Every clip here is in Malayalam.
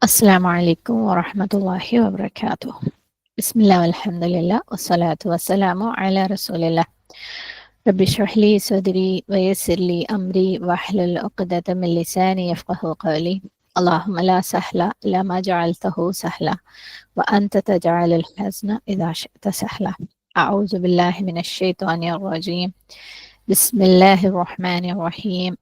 السلام عليكم ورحمة الله وبركاته. بسم الله والحمد لله والصلاة والسلام على رسول الله. رب اشرح لي صدري ويسر لي أمري واحلل عقدة من لساني يفقه قولي. اللهم لا سهل إلا ما جعلته سهلا وأنت تجعل الحزن إذا شئت سهلا. أعوذ بالله من الشيطان الرجيم. بسم الله الرحمن الرحيم.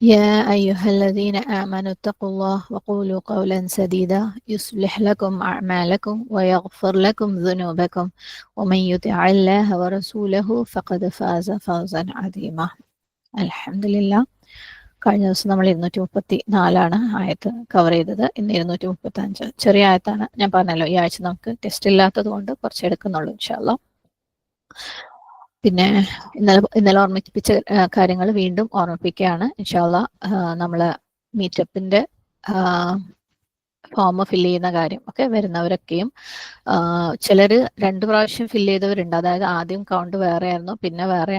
يا أيها الذين آمنوا اتقوا الله وقولوا قولا سديدا يصلح لكم أعمالكم ويغفر لكم ذنوبكم ومن يطع الله ورسوله فقد فاز فوزا عظيما. الحمد لله. കഴിഞ്ഞ ദിവസം നമ്മൾ 234 ആയത്ത് കവർ ചെയ്തത്. ഇന്ന് 235 ചെറിയ ആയത്താണ്. ഞാൻ പറഞ്ഞല്ലോ ഈ ആഴ്ച നമുക്ക് ടെസ്റ്റ് ഇല്ലാത്തത് കൊണ്ട് കുറച്ച് എടുക്കുന്നുള്ളൂ ഇൻഷാ അല്ലാഹ്. പിന്നെ ഇന്നലെ ഓർമ്മിപ്പിച്ച കാര്യങ്ങൾ വീണ്ടും ഓർമ്മിപ്പിക്കുകയാണ്. ഇൻഷാ അല്ലാഹ് നമ്മൾ മീറ്റപ്പിന്റെ ഫോം ഫില്ല് ചെയ്യുന്ന കാര്യം ഒക്കെ വരുന്നവരൊക്കെയും ചിലർ 2 പ്രാവശ്യം ഫില്ല് ചെയ്തവരുണ്ട്. അതായത് ആദ്യം കൗണ്ട് വേറെ ആയിരുന്നു, പിന്നെ വേറെ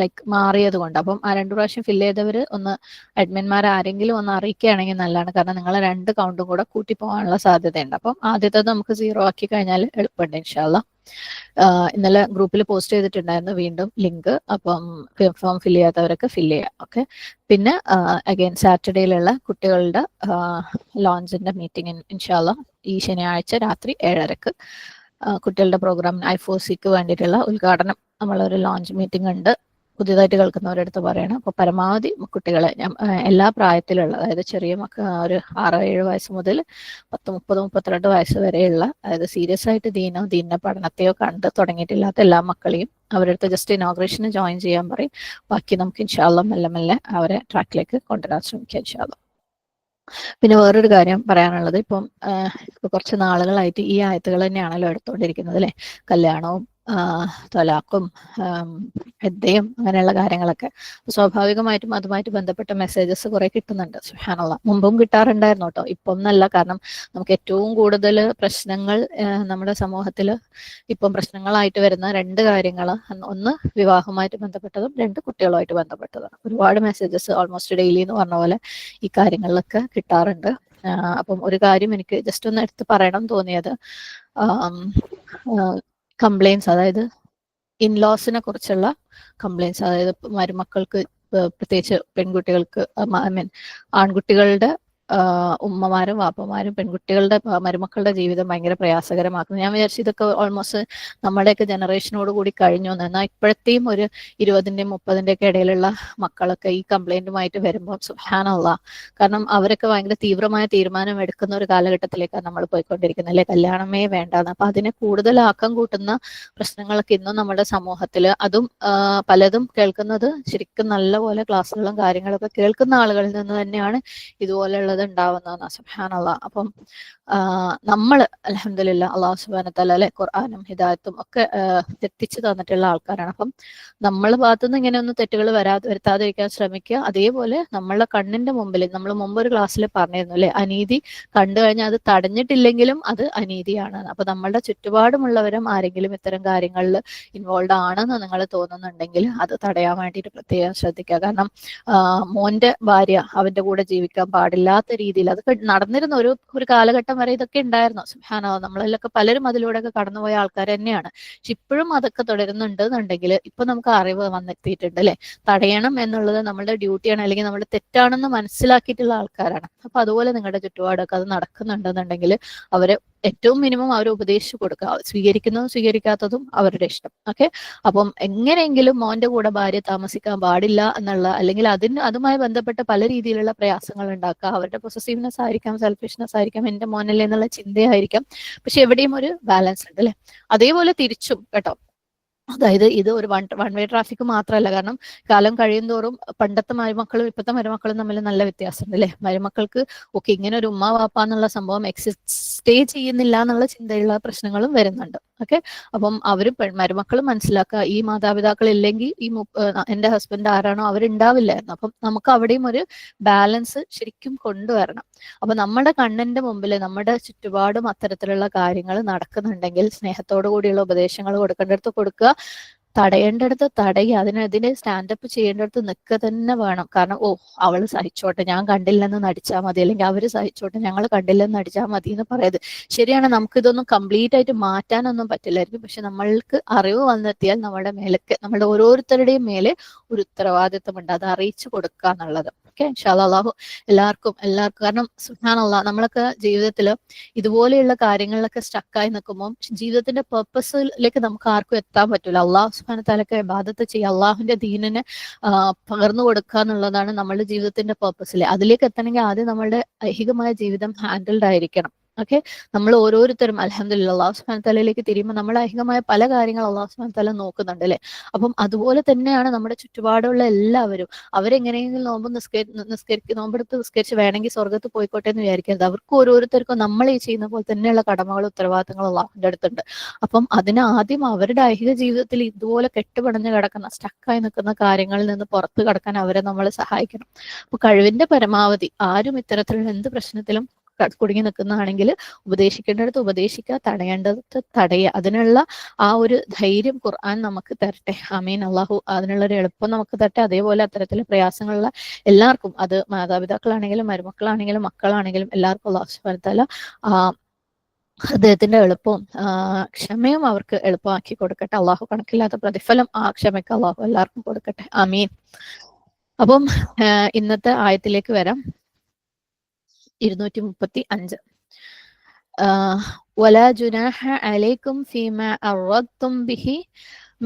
ലൈക്ക് മാറിയത് കൊണ്ട്. അപ്പം ആ 2 പ്രാവശ്യം ഫില്ല് ചെയ്തവർ ഒന്ന് അഡ്മിന്മാർ ആരെങ്കിലും ഒന്ന് അറിയിക്കുകയാണെങ്കിൽ നല്ലതാണ്. കാരണം നിങ്ങളെ 2 കൗണ്ടും കൂടെ കൂട്ടി പോകാനുള്ള സാധ്യതയുണ്ട്. അപ്പം ആദ്യത്തേത് നമുക്ക് 0 ആക്കി കഴിഞ്ഞാൽ എളുപ്പമുണ്ട് ഇൻഷാ അല്ലാഹ്. ഇന്നലെ ഗ്രൂപ്പിൽ പോസ്റ്റ് ചെയ്തിട്ടുണ്ടായിരുന്നു വീണ്ടും ലിങ്ക്. അപ്പം ഫോം ഫില്ല് ചെയ്യാത്തവരൊക്കെ ഫില്ല് ചെയ്യാം. ഓക്കെ. പിന്നെ അഗൈൻ സാറ്റർഡേയിലുള്ള കുട്ടികളുടെ ലോഞ്ചിന്റെ മീറ്റിംഗ് ഇൻഷാ അല്ലാഹ് ഈ ശനിയാഴ്ച രാത്രി 7:30 കുട്ടികളുടെ പ്രോഗ്രാം I4Cക്ക് വേണ്ടിയിട്ടുള്ള ഉദ്ഘാടനം നമ്മളൊരു ലോഞ്ച് മീറ്റിംഗ് ഉണ്ട്. പുതിയതായിട്ട് കേൾക്കുന്നവരടുത്ത് പറയണം. അപ്പോൾ പരമാവധി കുട്ടികളെ എല്ലാ പ്രായത്തിലുള്ള, അതായത് ചെറിയ ഒരു 6-7 വയസ്സ് മുതൽ 10, 30, 32 വയസ്സ് വരെയുള്ള, അതായത് സീരിയസ് ആയിട്ട് ദീന പഠനത്തെയോ കണ്ട് തുടങ്ങിയിട്ടില്ലാത്ത എല്ലാ മക്കളെയും അവരടുത്ത് ജസ്റ്റ് ഇനോഗ്രേഷന് ജോയിൻ ചെയ്യാൻ പറയും. ബാക്കി നമുക്ക് ഇൻഷാ അല്ലാഹ് മെല്ലെ മെല്ലെ അവരെ ട്രാക്കിലേക്ക് കൊണ്ടുവരാൻ ശ്രമിക്കാം ഇൻഷാ അല്ലാഹ്. പിന്നെ വേറൊരു കാര്യം പറയാനുള്ളത്, ഇപ്പൊ കുറച്ച് നാളുകളായിട്ട് ഈ ആയത്തുകൾ തന്നെയാണല്ലോ എടുത്തുകൊണ്ടിരിക്കുന്നത് അല്ലെ. കല്യാണവും തൊലാഖും ഹദ്ദയും അങ്ങനെയുള്ള കാര്യങ്ങളൊക്കെ. സ്വാഭാവികമായിട്ടും അതുമായിട്ട് ബന്ധപ്പെട്ട മെസ്സേജസ് കുറെ കിട്ടുന്നുണ്ട്. സുബ്ഹാനല്ലാഹ്. മുമ്പും കിട്ടാറുണ്ടായിരുന്നു കേട്ടോ. ഇപ്പം ഒന്നല്ല. കാരണം നമുക്ക് ഏറ്റവും കൂടുതൽ പ്രശ്നങ്ങൾ നമ്മുടെ സമൂഹത്തിൽ ഇപ്പം പ്രശ്നങ്ങളായിട്ട് വരുന്ന 2 കാര്യങ്ങൾ, ഒന്ന് വിവാഹവുമായിട്ട് ബന്ധപ്പെട്ടതും 2 കുട്ടികളുമായിട്ട് ബന്ധപ്പെട്ടതാണ്. ഒരുപാട് മെസ്സേജസ് ഓൾമോസ്റ്റ് ഡെയിലി എന്ന് പറഞ്ഞ പോലെ ഈ കാര്യങ്ങളിലൊക്കെ കിട്ടാറുണ്ട്. അപ്പം ഒരു കാര്യം എനിക്ക് ജസ്റ്റ് ഒന്ന് എടുത്ത് പറയണം തോന്നിയത്, കംപ്ലൈൻസ്, അതായത് ഇൻലോസിനെ കുറിച്ചുള്ള കംപ്ലൈൻസ്, അതായത് മരുമക്കൾക്ക്, പ്രത്യേകിച്ച് പെൺകുട്ടികൾക്ക്, ഐ മീൻ ആൺകുട്ടികളുടെ ഉമ്മമാരും വാപ്പമാരും പെൺകുട്ടികളുടെ മരുമക്കളുടെ ജീവിതം ഭയങ്കര പ്രയാസകരമാക്കുന്നു. ഞാൻ വിചാരിച്ചു ഇതൊക്കെ ഓൾമോസ്റ്റ് നമ്മുടെയൊക്കെ ജനറേഷനോട് കൂടി കഴിഞ്ഞു എന്ന്. എന്നാൽ ഇപ്പോഴത്തെയും ഒരു 20-ന്റെയും 30-ന്റെയൊക്കെ ഇടയിലുള്ള മക്കളൊക്കെ ഈ കംപ്ലൈന്റുമായിട്ട് വരുമ്പോൾ സുബ്ഹാനല്ലാഹ്, കാരണം അവരൊക്കെ ഭയങ്കര തീവ്രമായ തീരുമാനം എടുക്കുന്ന ഒരു കാലഘട്ടത്തിലേക്കാണ് നമ്മൾ പോയിക്കൊണ്ടിരിക്കുന്നത് അല്ലെ. കല്യാണമേ വേണ്ടാന്ന്. അപ്പൊ അതിനെ കൂടുതൽ ആക്കം കൂട്ടുന്ന പ്രശ്നങ്ങളൊക്കെ ഇന്നും നമ്മുടെ സമൂഹത്തിൽ, അതും പലതും കേൾക്കുന്നത് ശരിക്കും നല്ലപോലെ ക്ലാസ്സുകളും കാര്യങ്ങളൊക്കെ കേൾക്കുന്ന ആളുകളിൽ നിന്ന് തന്നെയാണ് ഇതുപോലെയുള്ളത് ഉണ്ടാവുന്നതെന്ന്. സുബ്ഹാനല്ലാഹ്. അപ്പം നമ്മൾ അൽഹംദുലില്ലാഹ് അല്ലാഹു സുബ്ഹാനഹു വ തആല അല്ലെ ഖുർആനും ഹിദായത്തും ഒക്കെ എത്തിച്ചു തന്നിട്ടുള്ള ആൾക്കാരാണ്. അപ്പം നമ്മളെ ഭാഗത്തുനിന്ന് ഇങ്ങനെ ഒന്നും തെറ്റുകൾ വരുത്താതിരിക്കാൻ ശ്രമിക്കുക. അതേപോലെ നമ്മളെ കണ്ണിന്റെ മുമ്പിൽ, നമ്മൾ മുമ്പൊരു ക്ലാസ്സിൽ പറഞ്ഞിരുന്നു അല്ലെ, അനീതി കണ്ടു കഴിഞ്ഞാൽ അത് തടഞ്ഞിട്ടില്ലെങ്കിലും അത് അനീതിയാണ്. അപ്പൊ നമ്മളുടെ ചുറ്റുപാടുമുള്ളവരും ആരെങ്കിലും ഇത്തരം കാര്യങ്ങളിൽ ഇൻവോൾവ് ആണെന്ന് നിങ്ങൾ തോന്നുന്നുണ്ടെങ്കിൽ അത് തടയാൻ വേണ്ടിയിട്ട് പ്രത്യേകം ശ്രദ്ധിക്കുക. കാരണം മോന്റെ ഭാര്യ അവന്റെ കൂടെ ജീവിക്കാൻ പാടില്ലാത്ത രീതിയിൽ അതൊക്കെ നടന്നിരുന്ന ഒരു കാലഘട്ടം വരെ ഇതൊക്കെ ഉണ്ടായിരുന്നു. സുബ്ഹാനല്ലാഹ്. നമ്മളെല്ലൊക്കെ പലരും അതിലൂടെയൊക്കെ കടന്നുപോയ ആൾക്കാർ തന്നെയാണ്. പക്ഷെ ഇപ്പോഴും അതൊക്കെ തുടരുന്നുണ്ട് എന്നുണ്ടെങ്കിൽ ഇപ്പൊ നമുക്ക് അറിവ് വന്നെത്തിയിട്ടുണ്ട് അല്ലെ. തടയണം എന്നുള്ളത് നമ്മുടെ ഡ്യൂട്ടിയാണ്, അല്ലെങ്കിൽ നമ്മുടെ തെറ്റാണെന്ന് മനസ്സിലാക്കിയിട്ടുള്ള ആൾക്കാരാണ്. അപ്പൊ അതുപോലെ നിങ്ങളുടെ ചുറ്റുപാടൊക്കെ അത് നടക്കുന്നുണ്ടെന്നുണ്ടെങ്കിൽ അവരെ ഏറ്റവും മിനിമം അവർ ഉപദേശിച്ചു കൊടുക്കുക. സ്വീകരിക്കുന്നതും സ്വീകരിക്കാത്തതും അവരുടെ ഇഷ്ടം. ഓക്കെ. അപ്പം എങ്ങനെയെങ്കിലും മോന്റെ കൂടെ ഭാര്യ താമസിക്കാൻ പാടില്ല എന്നുള്ള, അല്ലെങ്കിൽ അതുമായി ബന്ധപ്പെട്ട പല രീതിയിലുള്ള പ്രയാസങ്ങൾ ഉണ്ടാക്കുക. അവരുടെ പൊസസീവ്നെസ് ആയിരിക്കാം, സെൽഫിഷ്നെസ് ആയിരിക്കാം, എന്റെ മോനല്ലേ എന്നുള്ള ചിന്തയായിരിക്കാം. പക്ഷെ എവിടെയും ഒരു ബാലൻസ് ഉണ്ട് അല്ലെ. അതേപോലെ തിരിച്ചും കേട്ടോ. അതായത് ഇത് ഒരു വൺ വേ ട്രാഫിക് മാത്രമല്ല. കാരണം കാലം കഴിയും തോറും പണ്ടത്തെ മരുമക്കളും ഇപ്പോഴത്തെ മരുമക്കളും തമ്മിൽ നല്ല വ്യത്യാസമുണ്ട് അല്ലെ. മരുമക്കൾക്ക് ഓക്കെ ഇങ്ങനെ ഒരു ഉമ്മ വാപ്പ എന്നുള്ള സംഭവം എക്സിസ്റ്റേ ചെയ്യുന്നില്ല എന്നുള്ള ചിന്തയുള്ള പ്രശ്നങ്ങളും വരുന്നുണ്ട്. ഓക്കെ. അപ്പം മരുമക്കളും മനസ്സിലാക്കുക, ഈ മാതാപിതാക്കൾ ഇല്ലെങ്കിൽ ഈ എന്റെ ഹസ്ബൻഡ് ആരാണോ അവരുണ്ടാവില്ലായിരുന്നു. അപ്പം നമുക്ക് അവിടെയും ഒരു ബാലൻസ് ശരിക്കും കൊണ്ടുവരണം. അപ്പൊ നമ്മുടെ കണ്ണിന്റെ മുമ്പിൽ നമ്മുടെ ചുറ്റുപാടും അത്തരത്തിലുള്ള കാര്യങ്ങൾ നടക്കുന്നുണ്ടെങ്കിൽ സ്നേഹത്തോടു കൂടിയുള്ള ഉപദേശങ്ങൾ കൊടുക്കേണ്ടടുത്ത് കൊടുക്കുക. തടയേണ്ടടുത്ത് തടയുക, അതിനെതിരെ സ്റ്റാൻഡപ്പ് ചെയ്യേണ്ടടുത്ത് നിൽക്കുക തന്നെ വേണം. കാരണം അവള് സഹിച്ചോട്ടെ, ഞാൻ കണ്ടില്ലെന്ന് നടിച്ചാൽ മതി, അല്ലെങ്കിൽ അവര് സഹിച്ചോട്ടെ, ഞങ്ങൾ കണ്ടില്ലെന്ന് നടിച്ചാൽ മതി എന്ന് പറയത്. ശരിയാണ്, നമുക്കിതൊന്നും കംപ്ലീറ്റ് ആയിട്ട് മാറ്റാനൊന്നും പറ്റില്ലായിരിക്കും. പക്ഷെ നമ്മൾക്ക് അറിവ് വന്നെത്തിയാൽ നമ്മുടെ മേലേക്ക്, നമ്മുടെ ഓരോരുത്തരുടെയും മേലെ ഒരു ഉത്തരവാദിത്വമുണ്ട്, അത് അറിയിച്ചു കൊടുക്കുക എന്നുള്ളത്. ഓക്കെ, ഇൻഷാ അല്ലാഹു എല്ലാവർക്കും കാരണം സുബ്ഹാനല്ലാഹ്, നമ്മളൊക്കെ ജീവിതത്തിൽ ഇതുപോലെയുള്ള കാര്യങ്ങളിലൊക്കെ സ്റ്റക്കായി നിൽക്കുമ്പോൾ ജീവിതത്തിന്റെ പർപ്പസിലേക്ക് നമുക്ക് ആർക്കും എത്താൻ പറ്റില്ല. അള്ളാഹു സുബ്ഹാനഹു തആലക്ക് ഇബാദത്ത് ചെയ്യുക, അള്ളാഹുവിന്റെ ദീനിനെ പകർന്നു കൊടുക്കുക എന്നുള്ളതാണ് നമ്മുടെ ജീവിതത്തിന്റെ പർപ്പസിൽ. അതിലേക്ക് എത്തണമെങ്കിൽ ആദ്യം നമ്മളുടെ ഐഹികമായ ജീവിതം ഹാൻഡിൽഡ് ആയിരിക്കണം. ഓക്കെ, നമ്മൾ ഓരോരുത്തരും അൽഹംദുലില്ലാഹ് അള്ളാഹു സുബ്ഹാനഹു തആലയിലേക്ക് തിരിയുമ്പോൾ നമ്മൾ ഐഹികമായ പല കാര്യങ്ങൾ അള്ളാഹു സുബ്ഹാനഹു തആല നോക്കുന്നുണ്ട് അല്ലെ. അപ്പം അതുപോലെ തന്നെയാണ് നമ്മുടെ ചുറ്റുപാടുള്ള എല്ലാവരും. അവരെങ്ങനെയെങ്കിലും നോമ്പെടുത്ത് നിസ്കരിച്ച് വേണമെങ്കിൽ സ്വർഗ്ഗത്ത് പോയിക്കോട്ടെ എന്ന് വിചാരിക്കരുത്. അവർക്ക് ഓരോരുത്തർക്കും നമ്മൾ ഈ ചെയ്യുന്ന പോലെ തന്നെയുള്ള കടമകളും ഉത്തരവാദിത്തങ്ങളും അള്ളാഹുവിന്റെ അടുത്തുണ്ട്. അപ്പം ആദ്യം അവരുടെ ഐഹിക ജീവിതത്തിൽ ഇതുപോലെ കെട്ടുപടഞ്ഞു കിടക്കുന്ന സ്റ്റക്കായി നിൽക്കുന്ന കാര്യങ്ങളിൽ നിന്ന് പുറത്തു കടക്കാൻ അവരെ നമ്മൾ സഹായിക്കണം. അപ്പൊ കഴിവിന്റെ പരമാവധി ആരും ഇത്തരത്തിലുള്ള എന്ത് പ്രശ്നത്തിലും കുടുങ്ങി നിൽക്കുന്നതാണെങ്കിൽ ഉപദേശിക്കേണ്ടടുത്ത് ഉപദേശിക്കുക, തടയേണ്ടടുത്ത് തടയുക. അതിനുള്ള ആ ഒരു ധൈര്യം ഖുർആൻ നമുക്ക് തരട്ടെ. ആമീൻ. അള്ളാഹു അതിനുള്ള ഒരു എളുപ്പം നമുക്ക് തരട്ടെ. അതേപോലെ അത്തരത്തിലെ പ്രയാസങ്ങളുള്ള എല്ലാവർക്കും, അത് മാതാപിതാക്കളാണെങ്കിലും മരുമക്കളാണെങ്കിലും മക്കളാണെങ്കിലും എല്ലാവർക്കും അള്ളാഹു സുബ്ഹാനഹു വ തആല ഹൃദയത്തിന്റെ എളുപ്പവും ക്ഷമയും അവർക്ക് എളുപ്പമാക്കി കൊടുക്കട്ടെ. അള്ളാഹു കണക്കില്ലാത്ത പ്രതിഫലം ആ ക്ഷമയ്ക്ക് അള്ളാഹു എല്ലാവർക്കും കൊടുക്കട്ടെ. ആമീൻ. അപ്പം ഇന്നത്തെ ആയത്തിലേക്ക് വരാം. 235. ولا جناح عليكم فيما أردتم به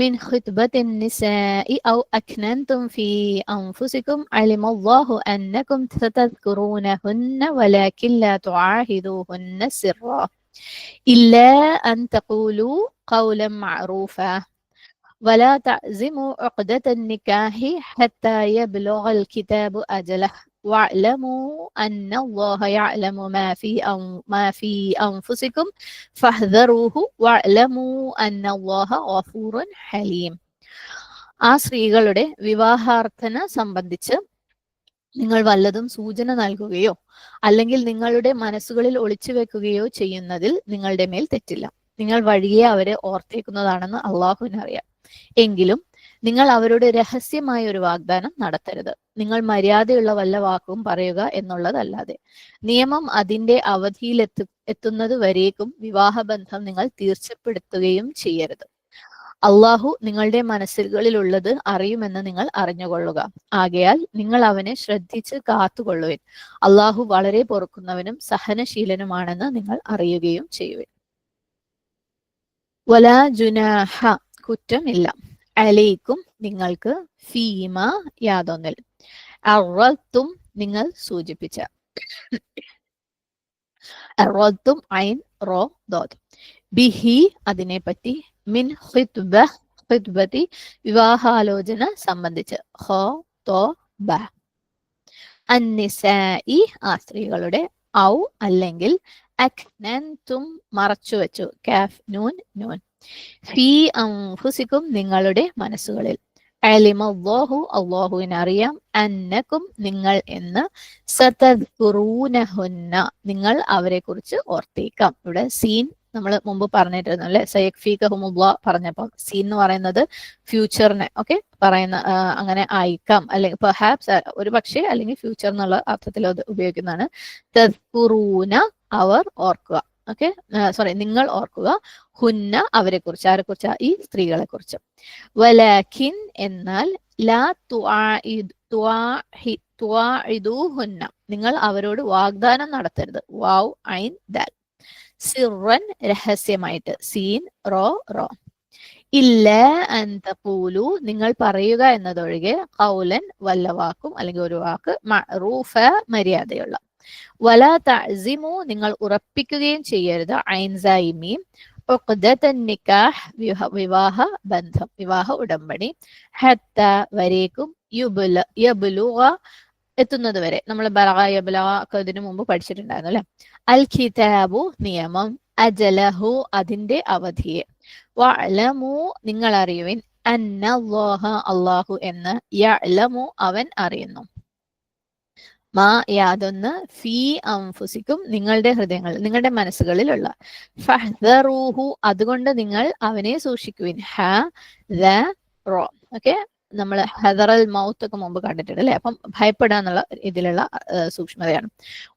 من خطبة النساء أو أكننتم في أنفسكم علم الله أنكم ستذكرونهن ولكن لا تعاهدوهن سرا إلا أن تقولوا قولا معروفا ولا تعزموا عقدة النكاح حتى يبلغ الكتاب أجله واعلموا أن الله يعلم ما في أنفسكم فاحذروه واعلموا أن الله غفور حليم. ആ സ്ത്രീകളുടെ വിവാഹാർത്ഥന സംബന്ധിച്ച് നിങ്ങൾ വല്ലതും സൂചന നൽകുകയോ അല്ലെങ്കിൽ നിങ്ങളുടെ മനസ്സുകളിൽ ഒളിച്ചു വെക്കുകയോ ചെയ്യുന്നതിൽ നിങ്ങളുടെ മേൽ തെറ്റില്ല. നിങ്ങൾ വഴിയെ അവരെ ഓർത്തേക്കുന്നതാണെന്ന് അള്ളാഹുവിനറിയാം. എങ്കിലും നിങ്ങൾ അവരോട് രഹസ്യമായ ഒരു വാഗ്ദാനം നടത്തരുത്, നിങ്ങൾ മര്യാദയുള്ള വല്ല വാക്കും പറയുക എന്നുള്ളതല്ലാതെ. നിയമം അതിന്റെ അവധിയിൽ എത്തുന്നത് വരേക്കും വിവാഹബന്ധം നിങ്ങൾ തീർച്ചപ്പെടുത്തുകയും ചെയ്യരുത്. അള്ളാഹു നിങ്ങളുടെ മനസ്സുകളിലുള്ളത് അറിയുമെന്ന് നിങ്ങൾ അറിഞ്ഞുകൊള്ളുക. ആകയാൽ നിങ്ങൾ അവനെ ശ്രദ്ധിച്ച് കാത്തുകൊള്ളുവിൻ. അള്ളാഹു വളരെ പൊറുക്കുന്നവനും സഹനശീലനുമാണെന്ന് നിങ്ങൾ അറിയുകയും ചെയ്യുവിൻ. വലാ ജുനാഹ കുറ്റമില്ല, അലൈക്കും നിങ്ങൾക്ക്, ഫീമ യാതൊന്നിൽ, അറത്തും നിങ്ങൾ സൂചിപ്പിച്ച, അറത്തും ഐൻ റോ ദോത്, ബിഹി അതിനെപ്പറ്റി, മിൻ ഖിത്ബതി വിവാഹാലോചന സംബന്ധിച്ച്, ഹോ തോ ബ, അന്നിസാഇ ആ സ്ത്രീകളുടെ, ഔ അല്ലെങ്കിൽ, അക്നൻതും മറച്ചുവെച്ചു, കാഫ് നൂൻ നൂൻ, ഫീ അൻഫുസിക്കും നിങ്ങളുടെ മനസ്സുകളിൽ, അലിമല്ലാഹു അല്ലാഹുവിനറിയാം, അന്നക്കും നിങ്ങൾ എന്ന്, സതദ്കുറൂനഹുന്ന നിങ്ങൾ അവരെ കുറിച്ച് ഓർത്തേക്കാം. ഇവിടെ സീൻ നമ്മൾ മുമ്പ് പറഞ്ഞിട്ടിരുന്നു അല്ലെ, സയക്ഫീകഹുമുല്ലാഹ് പറഞ്ഞപ്പം സീൻ എന്ന് പറയുന്നത് ഫ്യൂച്ചറിനെ പറയുന്ന, അങ്ങനെ ആയിക്കാം, അല്ലെങ്കിൽ പെർഹാപ്സ് ഒരു പക്ഷേ, അല്ലെങ്കിൽ ഫ്യൂച്ചർ എന്നുള്ള അർത്ഥത്തിൽ അത് ഉപയോഗിക്കുന്നതാണ്. തദ്കുറൂന അവർ ഓർക്കുക, നിങ്ങൾ ഓർക്കുക, ഹുന്ന അവരെ കുറിച്ച്, ആരെ കുറിച്ച്, ഈ സ്ത്രീകളെ കുറിച്ച്. വലാകിൻ എന്നാൽ, ലാ തുആഇദൂഹുന്ന നിങ്ങൾ അവരോട് വാഗ്ദാനം നടത്തരുത്, വാവ് ഐൻ ദാൽ, സിർറൻ രഹസ്യമായിട്ട്, സീൻ റോ റോ, ഇല്ല അൻ തഖൂലു നിങ്ങൾ പറയുക എന്നതൊഴികെ, ഖൗലൻ വല്ല വാക്കും അല്ലെങ്കിൽ ഒരു വാക്ക്, മഅറൂഫ മര്യാദയുള്ള, വലാ തഅസിമു നിങ്ങൾ ഉറപ്പിക്കുകയും ചെയ്യരുത്, ഐൻ സൈമീം, ഉഖ്ദതൻ നിക്കാഹ് വിവാഹ ബന്ധം, വിവാഹ ഉടമ്പടി, ഹത്ത വരേക്കും, യബ്ലുഗ എത്തുന്നത് വരെ. നമ്മൾ ബലഗ യബ്ലഗ ഒക്കെ ഇതിനു മുമ്പ് പഠിച്ചിട്ടുണ്ടായിരുന്നു അല്ലെ. അൽ കിതാബു നിയമം, അജലഹു അതിന്റെ അവധിയെ, വഅലമു നിങ്ങൾ അറിയുവിൻ, അന്നല്ലാഹ അല്ലാഹു എന്ന്, യഅലമു അവൻ അറിയുന്നു, മാ യാതൊന്ന്, ഫീ അൻഫുസിക്കും നിങ്ങളുടെ ഹൃദയങ്ങൾ നിങ്ങളുടെ മനസ്സുകളിലുള്ള, ഫഹ്ദറൂഹു അതുകൊണ്ട് നിങ്ങൾ അവനെ സൂക്ഷിക്കുവിൻ, ഹ ദ റോ. ഓക്കെ, നമ്മൾ ഹദറൽ മൗത്ത് ഒക്കെ മുമ്പ് കണ്ടിട്ടുണ്ട് അല്ലെ. അപ്പം ഭയപ്പെടുക എന്നുള്ള ഇതിലുള്ള സൂക്ഷ്മതയാണ്.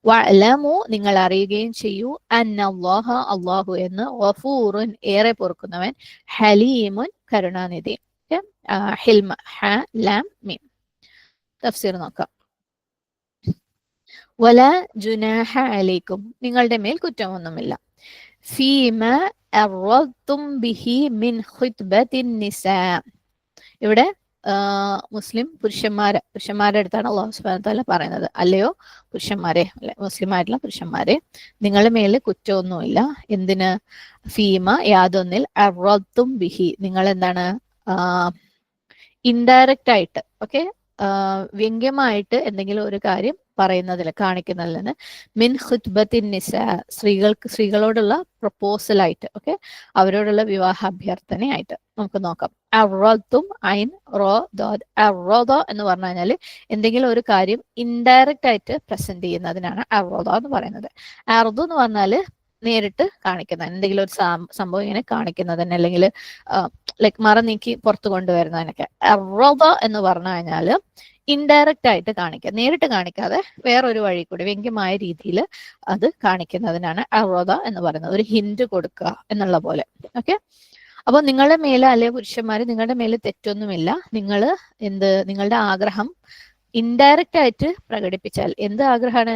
വഅലമു, നിങ്ങൾ അറിയുകയും ചെയ്യൂ, അന്നല്ലാഹ, അള്ളാഹു എന്ന്, ഗഫൂറുൻ, ഏറെ പൊറുക്കുന്നവൻ, ഹലീമുൻ, കരുണാനിധി. ഹിൽമ, ഹ ലാം മീം. തഫ്സീർ നോക്കാം. വല ജുനാഹ അലൈക്കും, നിങ്ങളുടെ മേൽ കുറ്റമൊന്നുമില്ല, ഫീമ അറദ്തും ബിഹി മിൻ ഖുത്ബത്തിൻ നിസാ. ഇവിടെ മുസ്ലിം പുരുഷന്മാരുടെ അടുത്താണ് അല്ലാഹു സുബ്ഹാനഹു വ തആല പറയുന്നത്. അല്ലയോ പുരുഷന്മാരെ, അല്ലെ മുസ്ലിം ആയിട്ടുള്ള പുരുഷന്മാരെ, നിങ്ങളുടെ മേലിൽ കുറ്റമൊന്നുമില്ല. എന്തിന്? ഫീമ, യാതൊന്നിൽ, അറദ്തും ബിഹി, നിങ്ങൾ എന്താണ് ഇൻഡയറക്റ്റ് ആയിട്ട്, ഓക്കെ, വ്യംഗ്യമായിട്ട് എന്തെങ്കിലും ഒരു കാര്യം പറയുന്നതിൽ, കാണിക്കുന്നതിൽ നിന്ന്, മിൻ ഖുത്ബത്തിൻ നിസാ, സ്ത്രീകളോടുള്ള പ്രപ്പോസലായിട്ട്, ഓക്കെ, അവരോടുള്ള വിവാഹാഭ്യർത്ഥനയായിട്ട്. നമുക്ക് നോക്കാം. അറദ്തും, ഐൻ റോ ദോദ്. അറദ എന്ന് പറഞ്ഞു കഴിഞ്ഞാൽ എന്തെങ്കിലും ഒരു കാര്യം ഇൻഡയറക്റ്റ് ആയിട്ട് പ്രസന്റ് ചെയ്യുന്നതിനാണ് അറദ എന്ന് പറയുന്നത്. അർദു എന്ന് പറഞ്ഞാൽ നേരിട്ട് കാണിക്കുന്ന എന്തെങ്കിലും ഒരു സംഭവം ഇങ്ങനെ കാണിക്കുന്നതിന്, അല്ലെങ്കിൽ ലൈക്ക് മറ നീക്കി പുറത്തു കൊണ്ടുവരുന്നതിനൊക്കെ. അറദ എന്ന് പറഞ്ഞു കഴിഞ്ഞാൽ ഇൻഡയറക്റ്റ് ആയിട്ട് കാണിക്കുക, നേരിട്ട് കാണിക്കാതെ വേറൊരു വഴി കൂടി വ്യംഗ്യമായ രീതിയിൽ അത് കാണിക്കുന്നതിനാണ് അറദ എന്ന് പറയുന്നത്. ഒരു ഹിന്റ് കൊടുക്കുക എന്നുള്ള പോലെ. ഓക്കെ, അപ്പൊ നിങ്ങളുടെ മേലെ, അല്ലെ പുരുഷന്മാര്, നിങ്ങളുടെ മേലെ തെറ്റൊന്നുമില്ല. നിങ്ങൾ നിങ്ങളുടെ ആഗ്രഹം ഇൻഡയറക്റ്റ് ആയിട്ട് പ്രകടിപ്പിച്ചാൽ, എന്ത് ആഗ്രഹമാണ്,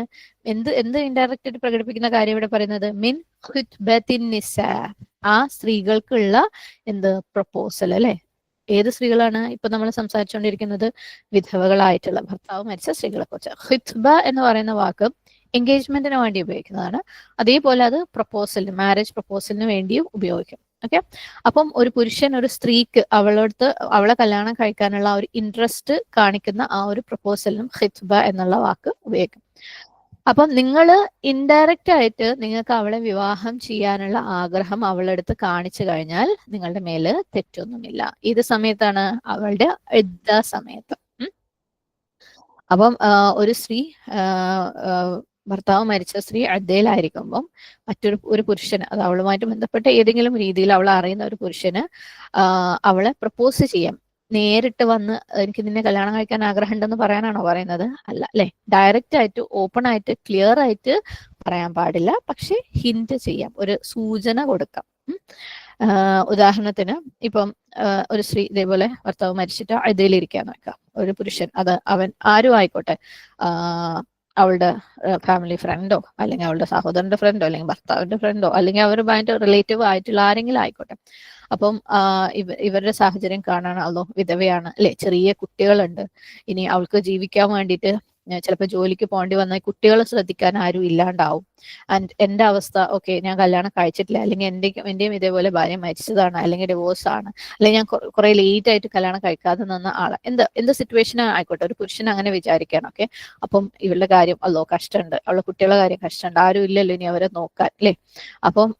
എന്ത് ഇൻഡയറക്റ്റ് ആയിട്ട് പ്രകടിപ്പിക്കുന്ന കാര്യം ഇവിടെ പറയുന്നത്? മിൻ ഖുത്ബത്തിൻ നിസാ, ആ സ്ത്രീകൾക്കുള്ള പ്രപ്പോസൽ, അല്ലെ. ഏത് സ്ത്രീകളാണ് ഇപ്പൊ നമ്മൾ സംസാരിച്ചുകൊണ്ടിരിക്കുന്നത്? വിധവകളായിട്ടുള്ള, ഭർത്താവ് മരിച്ച സ്ത്രീകളെ കുറിച്ച്. ഖുത്ബ എന്ന് പറയുന്ന വാക്ക് എൻഗേജ്മെന്റിന് വേണ്ടി ഉപയോഗിക്കുന്നതാണ്. അതേപോലെ അത് പ്രപ്പോസലിന്, മാരേജ് പ്രപ്പോസലിന് വേണ്ടിയും ഉപയോഗിക്കും. ഓക്കെ, അപ്പം ഒരു പുരുഷൻ ഒരു സ്ത്രീക്ക് അവളെ കല്യാണം കഴിക്കാനുള്ള ആ ഒരു ഇൻട്രസ്റ്റ് കാണിക്കുന്ന ആ ഒരു പ്രപ്പോസലിനും ഖുത്ബ എന്നുള്ള വാക്ക് ഉപയോഗിക്കും. അപ്പം നിങ്ങൾ ഇൻഡയറക്റ്റ് ആയിട്ട് നിങ്ങൾക്ക് അവളെ വിവാഹം ചെയ്യാനുള്ള ആഗ്രഹം അവളെടുത്ത് കാണിച്ചു കഴിഞ്ഞാൽ നിങ്ങളുടെ മേല് തെറ്റൊന്നുമില്ല. ഏത് സമയത്താണ്? അവളുടെ ഇദ്ദ സമയത്ത്. അപ്പം ഒരു സ്ത്രീ, ഭർത്താവ് മരിച്ച സ്ത്രീ ഇദ്ദയിലായിരിക്കുമ്പം ഒരു പുരുഷന്, അത് അവളുമായിട്ട് ബന്ധപ്പെട്ട ഏതെങ്കിലും രീതിയിൽ അവൾ അറിയുന്ന ഒരു പുരുഷന് അവളെ പ്രപ്പോസ് ചെയ്യാം. നേരിട്ട് വന്ന് എനിക്ക് നിന്നെ കല്യാണം കഴിക്കാൻ ആഗ്രഹം ഉണ്ടെന്ന് പറയാനാണോ പറയുന്നത്? അല്ല, അല്ലെ. ഡയറക്റ്റ് ആയിട്ട്, ഓപ്പൺ ആയിട്ട്, ക്ലിയർ ആയിട്ട് പറയാൻ പാടില്ല. പക്ഷെ ഹിന്റ് ചെയ്യാം, ഒരു സൂചന കൊടുക്കാം. ഉദാഹരണത്തിന് ഇപ്പം ഒരു സ്ത്രീ ഇതേപോലെ ഭർത്താവ് മരിച്ചിട്ട് ഇദ്ദയിലിരിക്കാന്ന് വെക്കാം. ഒരു പുരുഷൻ, അത് അവൻ ആരും ആയിക്കോട്ടെ, അവളുടെ ഫാമിലി ഫ്രണ്ടോ, അല്ലെങ്കിൽ അവളുടെ സഹോദരന്റെ ഫ്രണ്ടോ, അല്ലെങ്കിൽ ഭർത്താവിന്റെ ഫ്രണ്ടോ, അല്ലെങ്കിൽ അവരുമായിട്ട് റിലേറ്റീവ് ആയിട്ടുള്ള ആരെങ്കിലും ആയിക്കോട്ടെ. അപ്പം ഇവരുടെ സാഹചര്യം കാണാണല്ലോ, വിധവയാണ്, അല്ലെ, ചെറിയ കുട്ടികളുണ്ട്. ഇനി അവൾക്ക് ജീവിക്കാൻ വേണ്ടിയിട്ട് ചിലപ്പോൾ ജോലിക്ക് പോകേണ്ടി വന്നാൽ കുട്ടികളെ ശ്രദ്ധിക്കാൻ ആരും ഇല്ലാണ്ടാവും. ആൻഡ് എന്റെ അവസ്ഥ, ഓക്കെ, ഞാൻ കല്യാണം കഴിച്ചിട്ടില്ല, അല്ലെങ്കിൽ എന്റെയും ഇതേപോലെ ഭാര്യ മരിച്ചതാണ്, അല്ലെങ്കിൽ ഡിവോഴ്സ് ആണ്, അല്ലെങ്കിൽ ഞാൻ കുറെ ലേറ്റ് ആയിട്ട് കല്യാണം കഴിക്കാതെ നിന്ന ആള്, എന്ത് സിറ്റുവേഷൻ ആയിക്കോട്ടെ, ഒരു പുരുഷൻ അങ്ങനെ വിചാരിക്കണം. ഓക്കെ, അപ്പം ഇവളുടെ കാര്യം അല്ലോ കഷ്ടമുണ്ട്, അവളുടെ കുട്ടികളുടെ കാര്യം കഷ്ടമുണ്ട്, ആരും ഇല്ലല്ലോ ഇനി അവരെ നോക്കാൻ, അല്ലെ. അപ്പം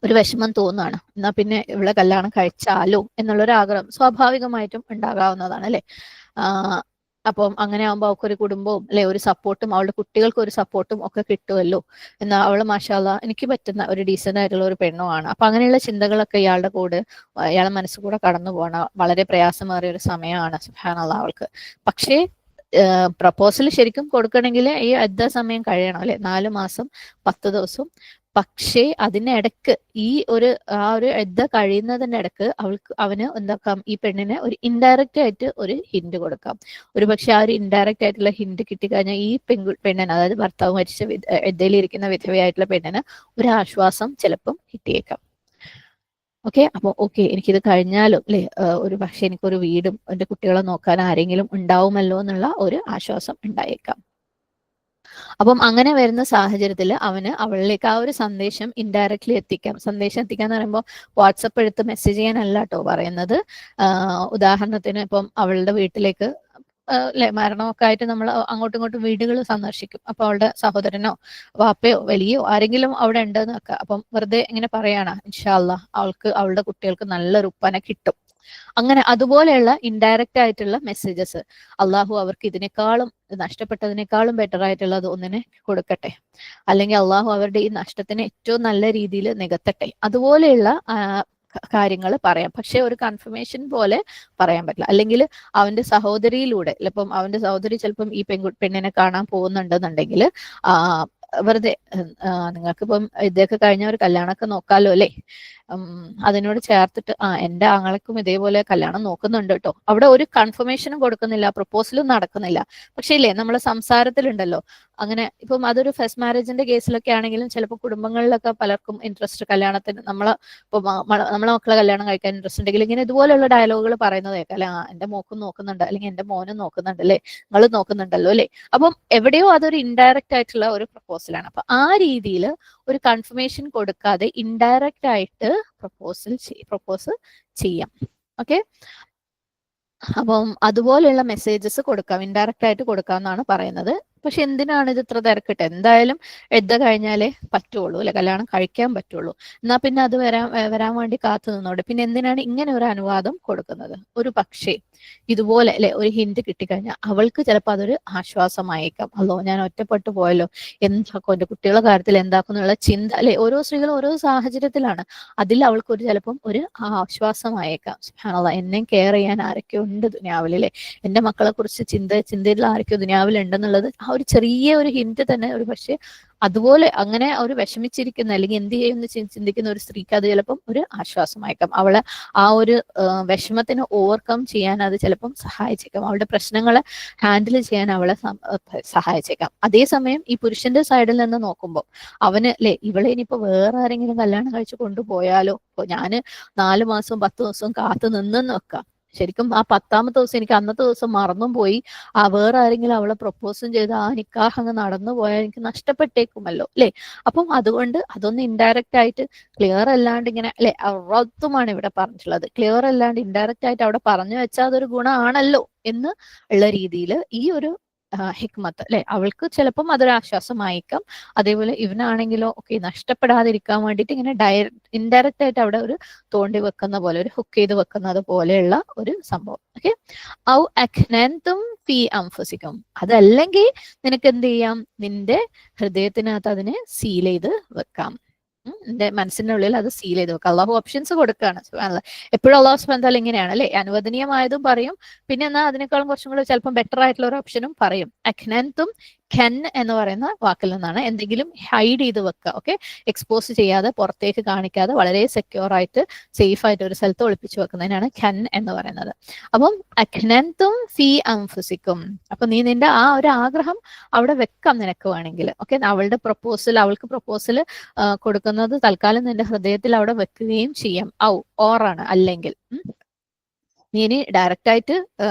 ഒരു വിഷമം തോന്നുകയാണ്. എന്നാ പിന്നെ ഇവളെ കല്യാണം കഴിച്ചാലോ എന്നുള്ളൊരു ആഗ്രഹം സ്വാഭാവികമായിട്ടും ഉണ്ടാകാവുന്നതാണ്, അല്ലെ. അപ്പം അങ്ങനെ ആകുമ്പോൾ അവൾക്കൊരു കുടുംബവും, അല്ലെ, ഒരു സപ്പോർട്ടും, അവളുടെ കുട്ടികൾക്ക് ഒരു സപ്പോർട്ടും ഒക്കെ കിട്ടുമല്ലോ. എന്നാൽ അവള് മാഷാഅല്ലാ എനിക്ക് പറ്റുന്ന ഒരു ഡീസന്റ് ആയിട്ടുള്ള ഒരു പെണ്ണുമാണ്. അപ്പൊ അങ്ങനെയുള്ള ചിന്തകളൊക്കെ ഇയാളുടെ ഇയാളെ മനസ്സിൽ കൂടെ കടന്നു പോകണം. വളരെ പ്രയാസമേറിയ ഒരു സമയമാണ് സുബ്ഹാനല്ലാഹ് അവൾക്ക്. പക്ഷേ പ്രപ്പോസൽ ശരിക്കും കൊടുക്കണമെങ്കിൽ ഈ ഇദ്ദ സമയം കഴിയണം, അല്ലെ, 4 മാസം 10 ദിവസം. പക്ഷേ അതിനിടക്ക് ആ ഒരു ഇദ്ദ കഴിയുന്നതിന്റെ ഇടക്ക് അവന് എന്താക്കാം, ഈ പെണ്ണിന് ഒരു ഇൻഡയറക്റ്റ് ആയിട്ട് ഒരു ഹിന്റ് കൊടുക്കാം. ഒരു പക്ഷെ ആ ഒരു ഇൻഡയറക്റ്റ് ആയിട്ടുള്ള ഹിന്റ് കിട്ടിക്കഴിഞ്ഞാൽ ഈ പെണ്ണിന്, അതായത് ഭർത്താവ് മരിച്ച ഇദ്ദയിലിരിക്കുന്ന വിധവയായിട്ടുള്ള പെണ്ണിന് ഒരു ആശ്വാസം ചിലപ്പം കിട്ടിയേക്കാം. ഓക്കെ, അപ്പോൾ ഓക്കെ, എനിക്കിത് കഴിഞ്ഞാലും, അല്ലെ, ഒരു പക്ഷെ എനിക്കൊരു വീടും എന്റെ കുട്ടികളെ നോക്കാൻ ആരെങ്കിലും ഉണ്ടാവുമല്ലോ എന്നുള്ള ഒരു ആശ്വാസം ഉണ്ടായേക്കാം. അപ്പം അങ്ങനെ വരുന്ന സാഹചര്യത്തിൽ അവന് അവളിലേക്ക് ആ ഒരു സന്ദേശം ഇൻഡയറക്ട്ലി എത്തിക്കാം. സന്ദേശം എത്തിക്കാന്ന് പറയുമ്പോൾ വാട്സപ്പ് എടുത്ത് മെസ്സേജ് ചെയ്യാനല്ല കേട്ടോ പറയുന്നത്. ഉദാഹരണത്തിന് ഇപ്പം അവളുടെ വീട്ടിലേക്ക് അല്ലെ, മരണമൊക്കെ ആയിട്ട് നമ്മൾ അങ്ങോട്ടും ഇങ്ങോട്ടും വീടുകൾ സന്ദർശിക്കും. അപ്പൊ അവളുടെ സഹോദരനോ വാപ്പയോ വലിയോ ആരെങ്കിലും അവിടെ ഉണ്ടെന്ന് വെക്കുക. അപ്പം വെറുതെ ഇങ്ങനെ പറയാണ്, ഇൻഷാ അല്ലാഹ് അവളുടെ കുട്ടികൾക്ക് നല്ലൊരു ഉപ്പനെ കിട്ടും. അങ്ങനെ അതുപോലെയുള്ള ഇൻഡയറക്റ്റ് ആയിട്ടുള്ള മെസ്സേജസ് അള്ളാഹു അവർക്ക് ഇതിനേക്കാളും, നഷ്ടപ്പെട്ടതിനേക്കാളും ബെറ്റർ ആയിട്ടുള്ളത് ഒന്നിനെ കൊടുക്കട്ടെ, അല്ലെങ്കിൽ അള്ളാഹു അവരുടെ ഈ നഷ്ടത്തിനെ ഏറ്റവും നല്ല രീതിയിൽ നികത്തട്ടെ. അതുപോലെയുള്ള കാര്യങ്ങൾ പറയാം. പക്ഷെ ഒരു കൺഫർമേഷൻ പോലെ പറയാൻ പറ്റില്ല. അല്ലെങ്കിൽ അവന്റെ സഹോദരിയിലൂടെ, ഇപ്പം അവന്റെ സഹോദരി ചിലപ്പം ഈ പെണ്ണിനെ കാണാൻ പോകുന്നുണ്ടെന്നുണ്ടെങ്കിൽ വെറുതെ നിങ്ങൾക്കിപ്പം ഇതൊക്കെ കഴിഞ്ഞ ഒരു കല്യാണമൊക്കെ നോക്കാലോ അല്ലേ, അതിനോട് ചേർത്തിട്ട് എന്റെ ആങ്ങളക്കും ഇതേപോലെ കല്യാണം നോക്കുന്നുണ്ട് കേട്ടോ, അവിടെ ഒരു കൺഫർമേഷനും കൊടുക്കുന്നില്ല, പ്രപ്പോസലും നടക്കുന്നില്ല. പക്ഷേ ഇല്ലേ നമ്മളെ സംസാരത്തിലുണ്ടല്ലോ അങ്ങനെ. ഇപ്പം അതൊരു ഫസ്റ്റ് മാരേജിന്റെ കേസിലൊക്കെ ആണെങ്കിലും ചിലപ്പോൾ കുടുംബങ്ങളിലൊക്കെ പലർക്കും ഇൻട്രസ്റ്റ് കല്യാണത്തിന്, ഇപ്പൊ നമ്മളെ മക്കളെ കല്യാണം കഴിക്കാൻ ഇൻട്രസ്റ്റ് ഉണ്ടെങ്കിൽ ഇങ്ങനെ ഇതുപോലെയുള്ള ഡയലോഗുകൾ പറയുന്നത് കേൾക്കാം അല്ലെ, എന്റെ മോക്കും നോക്കുന്നുണ്ട്, അല്ലെങ്കിൽ എന്റെ മോനും നോക്കുന്നുണ്ട് അല്ലേ, നിങ്ങൾ നോക്കുന്നുണ്ടല്ലോ അല്ലേ. അപ്പം എവിടെയോ അതൊരു ഇൻഡയറക്റ്റ് ആയിട്ടുള്ള ഒരു പ്രപ്പോസലാണ്. അപ്പൊ ആ രീതിയിൽ ഒരു കൺഫർമേഷൻ കൊടുക്കാതെ ഇൻഡയറക്റ്റ് ആയിട്ട് പ്രപ്പോസ് ചെയ്യാം. ഓക്കെ, അപ്പം അതുപോലെയുള്ള മെസ്സേജസ് കൊടുക്കാം, ഇൻഡയറക്റ്റ് ആയിട്ട് കൊടുക്കാം എന്നാണ് പറയുന്നത്. പക്ഷെ എന്തിനാണ് ഇത് ഇത്ര തിരക്കിട്ട്? എന്തായാലും എഴുത കഴിഞ്ഞാലേ പറ്റുള്ളൂ അല്ലെ, കല്യാണം കഴിക്കാൻ പറ്റുള്ളൂ. എന്നാ പിന്നെ അത് വരാൻ വേണ്ടി കാത്തു നിന്നോടെ. പിന്നെ എന്തിനാണ് ഇങ്ങനെ ഒരു അനുവാദം കൊടുക്കുന്നത്? ഒരു പക്ഷേ ഇതുപോലെ അല്ലെ ഒരു ഹിന്റ് കിട്ടിക്കഴിഞ്ഞാൽ അവൾക്ക് ചിലപ്പോൾ അതൊരു ആശ്വാസമായേക്കാം. അല്ലോ ഞാൻ ഒറ്റപ്പെട്ടു പോയല്ലോ, എന്താക്കും എന്റെ കുട്ടികളുടെ കാര്യത്തിൽ എന്താക്കും എന്നുള്ള ചിന്ത അല്ലെ. ഓരോ സ്ത്രീകളും ഓരോ സാഹചര്യത്തിലാണ്. അതിൽ അവൾക്ക് ചിലപ്പം ഒരു ആശ്വാസമായേക്കാം. സുബ്ഹാനല്ലാഹ്, എന്നെ കെയർ ചെയ്യാൻ ആരൊക്കെ ഉണ്ട് ദുനിയാവിൽ അല്ലെ, എന്റെ മക്കളെ കുറിച്ച് ചിന്തയിൽ ആരൊക്കെ ദുനിയാവിൽ ഉണ്ടെന്നുള്ളത് ആ ഒരു ചെറിയ ഒരു ഹിന്റ് തന്നെ ഒരു പക്ഷെ അതുപോലെ അങ്ങനെ ഒരു വിഷമിച്ചിരിക്കുന്ന അല്ലെങ്കിൽ എന്ത് ചെയ്യുമെന്ന് ചിന്തിക്കുന്ന ഒരു സ്ത്രീക്ക് അത് ചിലപ്പം ഒരു ആശ്വാസമായേക്കാം. അവളെ ആ ഒരു വിഷമത്തിന് ഓവർകം ചെയ്യാൻ അത് ചിലപ്പം സഹായിച്ചേക്കാം. അവളുടെ പ്രശ്നങ്ങളെ ഹാൻഡിൽ ചെയ്യാൻ അവളെ സഹായിച്ചേക്കാം. അതേസമയം ഈ പുരുഷന്റെ സൈഡിൽ നിന്ന് നോക്കുമ്പോൾ അവന് അല്ലെ, ഇവളെ ഇനിയിപ്പോ വേറെ ആരെങ്കിലും കല്യാണം കഴിച്ച് കൊണ്ടുപോയാലോ, ഇപ്പൊ ഞാന് 4 മാസവും 10 ദിവസവും കാത്തു നിന്നെന്ന് വെക്കാം. ശരിക്കും ആ 10ാമത്തെ ദിവസം എനിക്ക് അന്നത്തെ ദിവസം മറന്നും പോയി, വേറെ ആരെങ്കിലും അവളെ പ്രപ്പോസും ചെയ്ത് ആ നിക്കാഹ് അങ്ങ് നടന്നു പോയാൽ എനിക്ക് നഷ്ടപ്പെട്ടേക്കുമല്ലോ അല്ലെ. അപ്പം അതുകൊണ്ട് അതൊന്ന് ഇൻഡയറക്റ്റ് ആയിട്ട് ക്ലിയർ അല്ലാണ്ട് ഇങ്ങനെ അല്ലെ, റദ്ദുമാണ് ഇവിടെ പറഞ്ഞിട്ടുള്ളത്. ക്ലിയർ അല്ലാണ്ട് ഇൻഡയറക്റ്റ് ആയിട്ട് അവിടെ പറഞ്ഞു വെച്ചാൽ അതൊരു ഗുണമാണല്ലോ എന്ന് ഉള്ള രീതിയിൽ ഈ ഒരു ഹിക്മത്ത് അല്ലെ, അവൾക്ക് ചിലപ്പം അതൊരു ആശ്വാസമായേക്കാം. അതേപോലെ ഇവനാണെങ്കിലോ ഓക്കെ നഷ്ടപ്പെടാതിരിക്കാൻ വേണ്ടിയിട്ട് ഇങ്ങനെ ഇൻഡയറക്റ്റ് ആയിട്ട് അവിടെ ഒരു തോണ്ടി വെക്കുന്ന പോലെ, ഒരു ഹുക്ക് ചെയ്ത് വെക്കുന്നത് പോലെയുള്ള ഒരു സംഭവം. ഓക്കെ, ഔ അഖ്നന്തും ഫീ അൻഫുസിക്കും, അതല്ലെങ്കിൽ നിനക്ക് എന്ത് ചെയ്യാം, നിന്റെ ഹൃദയത്തിനകത്ത് അതിനെ സീൽ ചെയ്ത് വെക്കാം. എന്റെ മനസ്സിന്റെ ഉള്ളിൽ അത് സീൽ ചെയ്ത് വെക്കാം. അള്ളാഹു ഓപ്ഷൻസ് കൊടുക്കുകയാണ്. എപ്പോഴും അള്ളാഹു സുബ്ഹാനഹു വ തആല ഇങ്ങനെയാണ് അല്ലെ, അനുവദനീയമായതും പറയും, പിന്നെ എന്നാൽ അതിനേക്കാളും കുറച്ചും കൂടി ചിലപ്പോൾ ബെറ്റർ ആയിട്ടുള്ള ഒരു ഓപ്ഷനും പറയും. അഖ്നന്തും ഖൻ എന്ന് പറയുന്ന വാക്കിൽ നിന്നാണ് എന്തെങ്കിലും ഹൈഡ് ചെയ്ത് വെക്കുക. ഓക്കെ, എക്സ്പോസ് ചെയ്യാതെ പുറത്തേക്ക് കാണിക്കാതെ വളരെ സെക്യൂർ ആയിട്ട് സേഫ് ആയിട്ട് ഒരു സ്ഥലത്ത് ഒളിപ്പിച്ചു വെക്കുന്നതിനാണ് ഖൻ എന്ന് പറയുന്നത്. അപ്പം അഖ്നന്തും ഫീ അൻഫുസിക്കും, അപ്പൊ നീ നിന്റെ ആ ഒരു ആഗ്രഹം അവിടെ വെക്കാം നിനക്ക് വേണമെങ്കിൽ. ഓക്കെ, അവൾക്ക് പ്രപ്പോസൽ കൊടുക്കുന്നത് തൽക്കാലം നിന്റെ ഹൃദയത്തിൽ അവിടെ വെക്കുകയും ചെയ്യാം. ഓറാണ് അല്ലെങ്കിൽ നീ ഇനി ഡയറക്റ്റ് ആയിട്ട്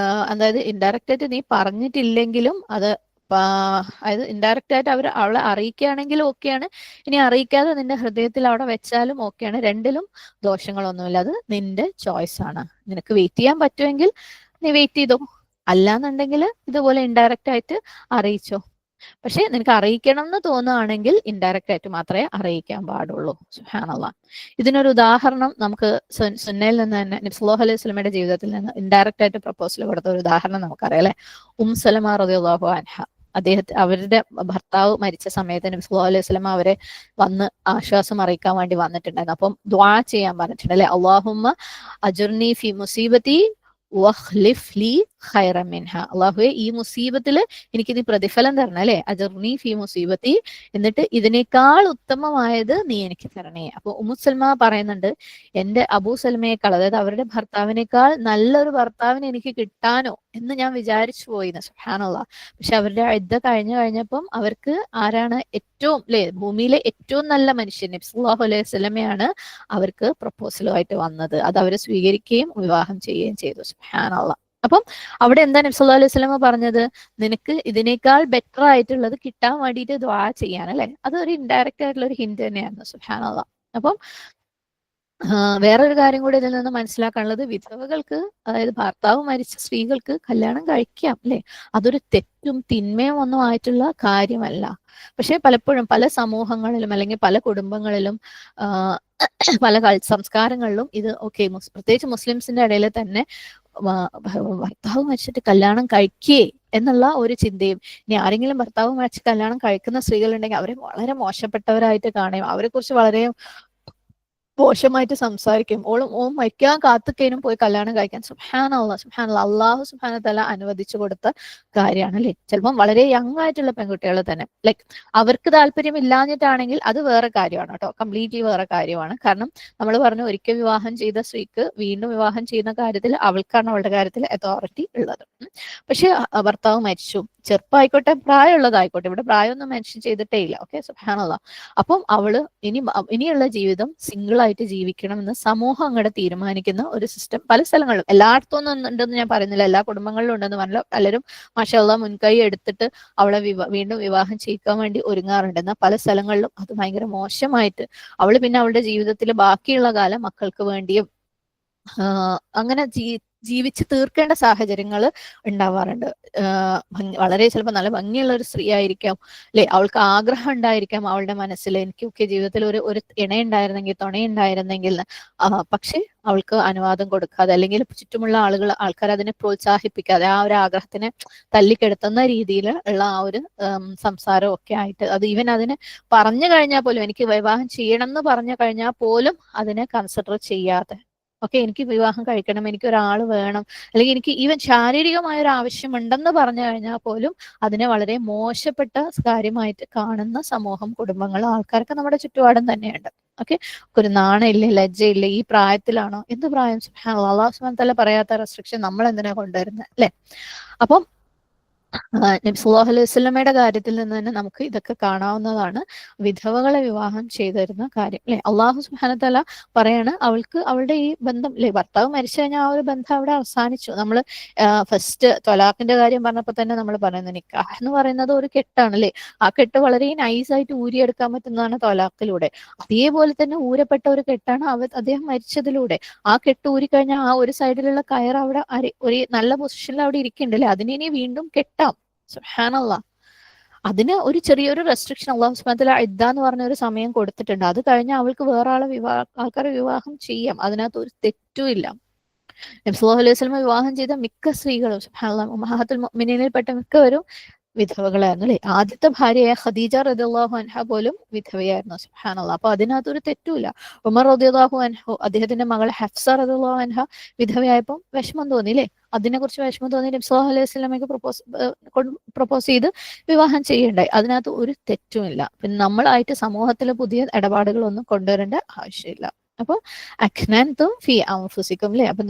അതായത് ഇൻഡയറക്റ്റ് ആയിട്ട് നീ പറഞ്ഞിട്ടില്ലെങ്കിലും അത് അതായത് ഇൻഡയറക്റ്റ് ആയിട്ട് അവളെ അറിയിക്കുകയാണെങ്കിലും ഓക്കെയാണ്, ഇനി അറിയിക്കാതെ നിന്റെ ഹൃദയത്തിൽ അവിടെ വെച്ചാലും ഓക്കെയാണ്. രണ്ടിലും ദോഷങ്ങളൊന്നുമില്ല. അത് നിന്റെ ചോയ്സ് ആണ്. നിനക്ക് വെയിറ്റ് ചെയ്യാൻ പറ്റുമെങ്കിൽ നീ വെയിറ്റ് ചെയ്തോ, അല്ലാന്നുണ്ടെങ്കിൽ ഇതുപോലെ ഇൻഡയറക്റ്റ് ആയിട്ട് അറിയിച്ചോ. പക്ഷെ നിനക്ക് അറിയിക്കണം എന്ന് തോന്നുകയാണെങ്കിൽ ഇൻഡയറക്റ്റ് ആയിട്ട് മാത്രമേ അറിയിക്കാൻ പാടുള്ളൂ. സുബ്ഹാനല്ലാഹ്, ഇതിനൊരു ഉദാഹരണം നമുക്ക് സുന്നയിൽ നിന്ന് തന്നെ നബി സല്ലല്ലാഹു അലൈഹി വസല്ലമയുടെ ജീവിതത്തിൽ നിന്ന് ഇൻഡയറക്റ്റ് ആയിട്ട് പ്രപ്പോസൽ കൊടുത്ത ഒരു ഉദാഹരണം നമുക്കറിയാം അല്ലെ. സലമ റളിയല്ലാഹു അൻഹ, അവരുടെ ഭർത്താവ് മരിച്ച സമയത്ത് നബി സല്ലല്ലാഹു അലൈഹി വസല്ലമ അവരെ വന്ന് ആശ്വാസം അറിയിക്കാൻ വേണ്ടി വന്നിട്ടുണ്ടായിരുന്നു. അപ്പം ദുആ ചെയ്യാൻ പറഞ്ഞിട്ടുണ്ട് അല്ലെ. അല്ലാഹുമ്മ അജുർനി ഫി മുസീബത്തി വഖ്ലിഫ് ലീ ഖൈറൻ മിൻഹ, അല്ലാഹുവേ ഈ മുസീബത്തിൽ എനിക്ക് നീ പ്രതിഫലം തരണം അല്ലെ. അജർനി ഫി മുസീബത്തി, എന്നിട്ട് ഇതിനേക്കാൾ ഉത്തമമായത് നീ എനിക്ക് തരണേ. അപ്പൊ സൽമ പറയുന്നുണ്ട്, എന്റെ അബൂ സൽമയേക്കാൾ അതായത് അവരുടെ ഭർത്താവിനേക്കാൾ നല്ലൊരു ഭർത്താവിനെ എനിക്ക് കിട്ടാനോ എന്ന് ഞാൻ വിചാരിച്ചു പോയിന്ന്. സുബ്ഹാനല്ലാഹ്, പക്ഷെ അവരുടെ ഇദ്ദ കഴിഞ്ഞപ്പം അവർക്ക് ആരാണ് ഏറ്റവും അല്ലെ, ഭൂമിയിലെ ഏറ്റവും നല്ല മനുഷ്യൻ നബി സല്ലല്ലാഹു അലൈഹി വസല്ലമയാണ് അവർക്ക് പ്രപ്പോസലുമായിട്ട് വന്നത്. അത് അവർ സ്വീകരിക്കുകയും വിവാഹം ചെയ്യുകയും ചെയ്തു. സുബ്ഹാനല്ലാഹ്. അപ്പം അവിടെ എന്താ നബി സല്ലല്ലാഹു അലൈഹി വസല്ലമ പറഞ്ഞത്, നിനക്ക് ഇതിനേക്കാൾ ബെറ്റർ ആയിട്ടുള്ളത് കിട്ടാൻ വേണ്ടിയിട്ട് ദുആ ചെയ്യാൻ അല്ലെ. അതൊരു ഇൻഡയറക്റ്റ് ആയിട്ടുള്ള ഒരു ഹിന്റ് തന്നെയായിരുന്നു. സുബ്ഹാനല്ലാഹ്. അപ്പം വേറൊരു കാര്യം കൂടി ഇതിൽ നിന്ന് മനസ്സിലാക്കാനുള്ളത്, വിധവകൾക്ക് അതായത് ഭർത്താവ് മരിച്ച സ്ത്രീകൾക്ക് കല്യാണം കഴിക്കാം അല്ലെ. അതൊരു തെറ്റും തിന്മയും ഒന്നും ആയിട്ടുള്ള കാര്യമല്ല. പക്ഷെ പലപ്പോഴും പല സമൂഹങ്ങളിലും അല്ലെങ്കിൽ പല കുടുംബങ്ങളിലും പല സംസ്കാരങ്ങളിലും ഇത് ഓക്കെ, പ്രത്യേകിച്ച് മുസ്ലിംസിന്റെ ഇടയിൽ തന്നെ ഭർത്താവ് മരിച്ചിട്ട് കല്യാണം കഴിക്കേ എന്നുള്ള ഒരു ചിന്തയും, ഇനി ആരെങ്കിലും ഭർത്താവ് മരിച്ച് കല്യാണം കഴിക്കുന്ന സ്ത്രീകളുണ്ടെങ്കിൽ അവരെ വളരെ മോശപ്പെട്ടവരായിട്ട് കാണുകയും അവരെ കുറിച്ച് വളരെ മോശമായിട്ട് സംസാരിക്കും. ഓൻ മരിക്കാൻ കാത്തുക്കേനും പോയി കല്യാണം കഴിക്കാൻ സുബ്ഹാനല്ലാഹ് അള്ളാഹു സുബ്ഹാന തആല അനുവദിച്ചു കൊടുത്ത കാര്യമാണ് അല്ലേ. ചിലപ്പം വളരെ യങ് ആയിട്ടുള്ള പെൺകുട്ടികൾ തന്നെ ലൈക്ക് അവർക്ക് താല്പര്യം ഇല്ലാഞ്ഞിട്ടാണെങ്കിൽ അത് വേറെ കാര്യമാണ് കേട്ടോ, കംപ്ലീറ്റ്ലി വേറെ കാര്യമാണ്. കാരണം നമ്മൾ പറഞ്ഞു ഒരിക്കൽ വിവാഹം ചെയ്ത സ്ത്രീക്ക് വീണ്ടും വിവാഹം ചെയ്യുന്ന കാര്യത്തിൽ അവൾക്കാണ് അവളുടെ കാര്യത്തിൽ അതോറിറ്റി ഉള്ളത്. പക്ഷെ ഭർത്താവ് മരിച്ചു, ചെറുപ്പമായിക്കോട്ടെ പ്രായമുള്ളതായിക്കോട്ടെ, ഇവിടെ പ്രായമൊന്നും മെൻഷൻ ചെയ്തിട്ടേ ഇല്ല. ഓക്കെ, സുബ്ഹാനല്ലാഹ്. അപ്പം അവള് ഇനിയുള്ള ജീവിതം സിംഗിൾ ആയിട്ട് ജീവിക്കണമെന്ന് സമൂഹം അങ്ങോട്ട് തീരുമാനിക്കുന്ന ഒരു സിസ്റ്റം പല സ്ഥലങ്ങളിലും, എല്ലായിടത്തും ഒന്നും ഉണ്ടെന്ന് ഞാൻ പറയുന്നില്ല, എല്ലാ കുടുംബങ്ങളിലും ഉണ്ടെന്ന് പറഞ്ഞാൽ പലരും മാഷാഅല്ലാഹ് മുൻകൈ എടുത്തിട്ട് അവളെ വീണ്ടും വിവാഹം ചെയ്യിക്കാൻ വേണ്ടി ഒരുങ്ങാറുണ്ട്. എന്നാൽ പല സ്ഥലങ്ങളിലും അത് ഭയങ്കര മോശമായിട്ട് അവള് പിന്നെ അവളുടെ ജീവിതത്തിൽ ബാക്കിയുള്ള കാലം മക്കൾക്ക് വേണ്ടിയും അങ്ങനെ ജീവിച്ച് തീർക്കേണ്ട സാഹചര്യങ്ങൾ ഉണ്ടാവാറുണ്ട്. വളരെ ചിലപ്പോൾ നല്ല ഭംഗിയുള്ള ഒരു സ്ത്രീ ആയിരിക്കാം അല്ലെ, അവൾക്ക് ആഗ്രഹം ഉണ്ടായിരിക്കാം അവളുടെ മനസ്സിൽ എനിക്കൊക്കെ ജീവിതത്തിൽ ഒരു ഇണയുണ്ടായിരുന്നെങ്കിൽ തുണയുണ്ടായിരുന്നെങ്കിൽ, പക്ഷെ അവൾക്ക് അനുവാദം കൊടുക്കാതെ അല്ലെങ്കിൽ ചുറ്റുമുള്ള ആൾക്കാർ അതിനെ പ്രോത്സാഹിപ്പിക്കാതെ ആ ഒരു ആഗ്രഹത്തിനെ തല്ലിക്കെടുത്തുന്ന രീതിയിൽ ഉള്ള ആ ഒരു സംസാരം ഒക്കെ ആയിട്ട് അത് ഈവൻ അതിനെ പറഞ്ഞു കഴിഞ്ഞാൽ പോലും എനിക്ക് വിവാഹം ചെയ്യണം എന്ന് പറഞ്ഞു കഴിഞ്ഞാൽ പോലും അതിനെ കൺസിഡർ ചെയ്യാതെ ഓക്കെ എനിക്ക് വിവാഹം കഴിക്കണം, എനിക്ക് ഒരാൾ വേണം, അല്ലെങ്കിൽ എനിക്ക് ഈവൻ ശാരീരികമായ ഒരു ആവശ്യമുണ്ടെന്ന് പറഞ്ഞു കഴിഞ്ഞാൽ പോലും അതിനെ വളരെ മോശപ്പെട്ട കാര്യമായിട്ട് കാണുന്ന സമൂഹം, കുടുംബങ്ങൾ, ആൾക്കാർക്ക് നമ്മുടെ ചുറ്റുപാടും തന്നെയുണ്ട്. ഓക്കെ, ഒരു നാണയില്ലേ, ലജ്ജയില്ലേ, ഈ പ്രായത്തിലാണോ, എന്ത് പ്രായം, സുബ്ഹാനല്ലാഹ്, അല്ലാഹു സുബ്ഹാനഹു വ തആല പറയാത്ത റെസ്ട്രിക്ഷൻ നമ്മൾ എന്തിനാ കൊണ്ടുവരുന്നത് അല്ലെ. അപ്പം നബി സല്ലല്ലാഹു അലൈഹി വസല്ലമയുടെ കാര്യത്തിൽ നിന്ന് തന്നെ നമുക്ക് ഇതൊക്കെ കാണാവുന്നതാണ്. വിധവകളെ വിവാഹം ചെയ്തിരുന്ന കാര്യം അല്ലെ. അള്ളാഹു സുബ്ഹാനഹു വ തആല പറയാണ് അവൾക്ക് അവളുടെ ഈ ബന്ധം അല്ലെ, ഭർത്താവ് മരിച്ചു കഴിഞ്ഞാൽ ആ ഒരു ബന്ധം അവിടെ അവസാനിച്ചു. നമ്മൾ ഫസ്റ്റ് തൊലാഖിന്റെ കാര്യം പറഞ്ഞപ്പോൾ തന്നെ നമ്മൾ പറയുന്നത് നിക്കാഹ് എന്ന് പറയുന്നത് ഒരു കെട്ടാണ് അല്ലെ. ആ കെട്ട് വളരെ നൈസായിട്ട് ഊരിയെടുക്കാൻ പറ്റുന്നതാണ് തൊലാഖിലൂടെ. അതേപോലെ തന്നെ ഊരപ്പെട്ട ഒരു കെട്ടാണ് അദ്ദേഹം മരിച്ചതിലൂടെ. ആ കെട്ട് ഊരിക്കഴിഞ്ഞാൽ ആ ഒരു സൈഡിലുള്ള കയർ അവിടെ ഒരു നല്ല പൊസിഷനിൽ അവിടെ ഇരിക്കുന്നുണ്ട് അല്ലെ, അതിനെ ഇനി വീണ്ടും കെട്ടാം. സുബ്ഹാനല്ലാഹ്. അതിന് ഒരു ചെറിയൊരു റെസ്ട്രിക്ഷൻ അള്ളാഹു സുബ്ഹാനഹു വ തആല ഇദ്ദ എന്ന് പറഞ്ഞ ഒരു സമയം കൊടുത്തിട്ടുണ്ട്. അത് കഴിഞ്ഞാൽ അവൾക്ക് വേറെ ആൾക്കാരെ വിവാഹം ചെയ്യാം, അതിനകത്ത് ഒരു തെറ്റുമില്ല. നബി സല്ലല്ലാഹു അലൈഹി വസല്ലം വിവാഹം ചെയ്ത മിക്ക സ്ത്രീകളും സുബ്ഹാനല്ലാഹ് ഉമ്മഹാത്തുൽ മുഅ്മിനീനിൽപ്പെട്ട മിക്കവരും വിധവകളായിരുന്നു അല്ലെ. ആദ്യത്തെ ഭാര്യയായ ഖദീജ റളിയല്ലാഹു അൻഹ പോലും വിധവയായിരുന്നു. സുബ്ഹാനല്ലാഹ്. അപ്പൊ അതിനകത്തൊരു തെറ്റുമില്ല. ഉമർ റളിയല്ലാഹു അൻഹു അദ്ദേഹത്തിന്റെ മകൾ ഹഫ്സ റളിയല്ലാഹു അൻഹ വിധവയായപ്പോൾ വിഷമം തോന്നി അല്ലെ. അതിനെക്കുറിച്ച് വിഷമം തോന്നി നബി സല്ലല്ലാഹു അലൈഹി വസല്ലമയ്ക്ക് പ്രപ്പോസ് ചെയ്ത് വിവാഹം ചെയ്യണ്ടായി. അതിനകത്ത് ഒരു തെറ്റുമില്ല. പിന്നെ നമ്മളായിട്ട് സമൂഹത്തിലെ പുതിയ ഇടപാടുകളൊന്നും കൊണ്ടുവരേണ്ട ആവശ്യമില്ല. അപ്പൊ അഖ്നൻതും ഫി അൻഫുസിക്കും അല്ലെ. അപ്പൊ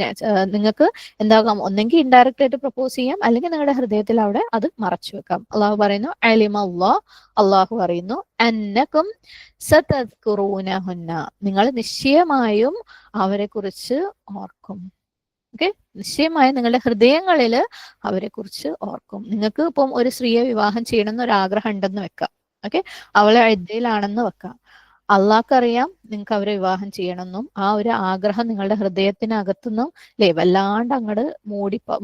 നിങ്ങൾക്ക് എന്താകാം, ഒന്നെങ്കിൽ ഇൻഡയറക്റ്റ് ആയിട്ട് പ്രപ്പോസ് ചെയ്യാം, അല്ലെങ്കിൽ നിങ്ങളുടെ ഹൃദയത്തിൽ അവിടെ അത് മറച്ചു വെക്കാം. അള്ളാഹു പറയുന്നു അലിമല്ലാഹ്, അള്ളാഹു പറയുന്നു അന്നകും സതദ്കുറൂനഹുന്ന, നിങ്ങൾ നിശ്ചയമായും അവരെ കുറിച്ച് ഓർക്കും. ഓക്കെ, നിശ്ചയമായും നിങ്ങളുടെ ഹൃദയങ്ങളിൽ അവരെ കുറിച്ച് ഓർക്കും. നിങ്ങൾക്ക് ഇപ്പം ഒരു സ്ത്രീയെ വിവാഹം ചെയ്യണം എന്നൊരു ആഗ്രഹം ഉണ്ടെന്ന് വെക്കാം. ഓക്കെ, അവളെ ഇദ്ദയിലാണെന്ന് വെക്കാം. അള്ളാഹ്ക്കറിയാം നിങ്ങൾക്ക് അവരെ വിവാഹം ചെയ്യണമെന്നും ആ ഒരു ആഗ്രഹം നിങ്ങളുടെ ഹൃദയത്തിനകത്തുനിന്നും അല്ലെ വല്ലാണ്ട് അങ്ങോട്ട്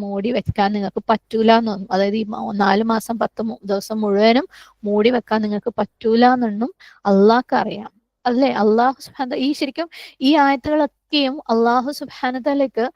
മൂടി വെക്കാൻ നിങ്ങൾക്ക് പറ്റൂല എന്നൊന്നും, അതായത് ഈ 4 മാസം 10 ദിവസം മുഴുവനും മൂടി വെക്കാൻ നിങ്ങൾക്ക് പറ്റൂല എന്നൊന്നും അള്ളാഹ്ക്കറിയാം അല്ലേ. അള്ളാഹു സുബ്ഹാനഹു ഈ ശരിക്കും ഈ ആയത്തുകളൊക്കെയും അള്ളാഹു സുബ്ഹാനഹു തആലയ്ക്ക്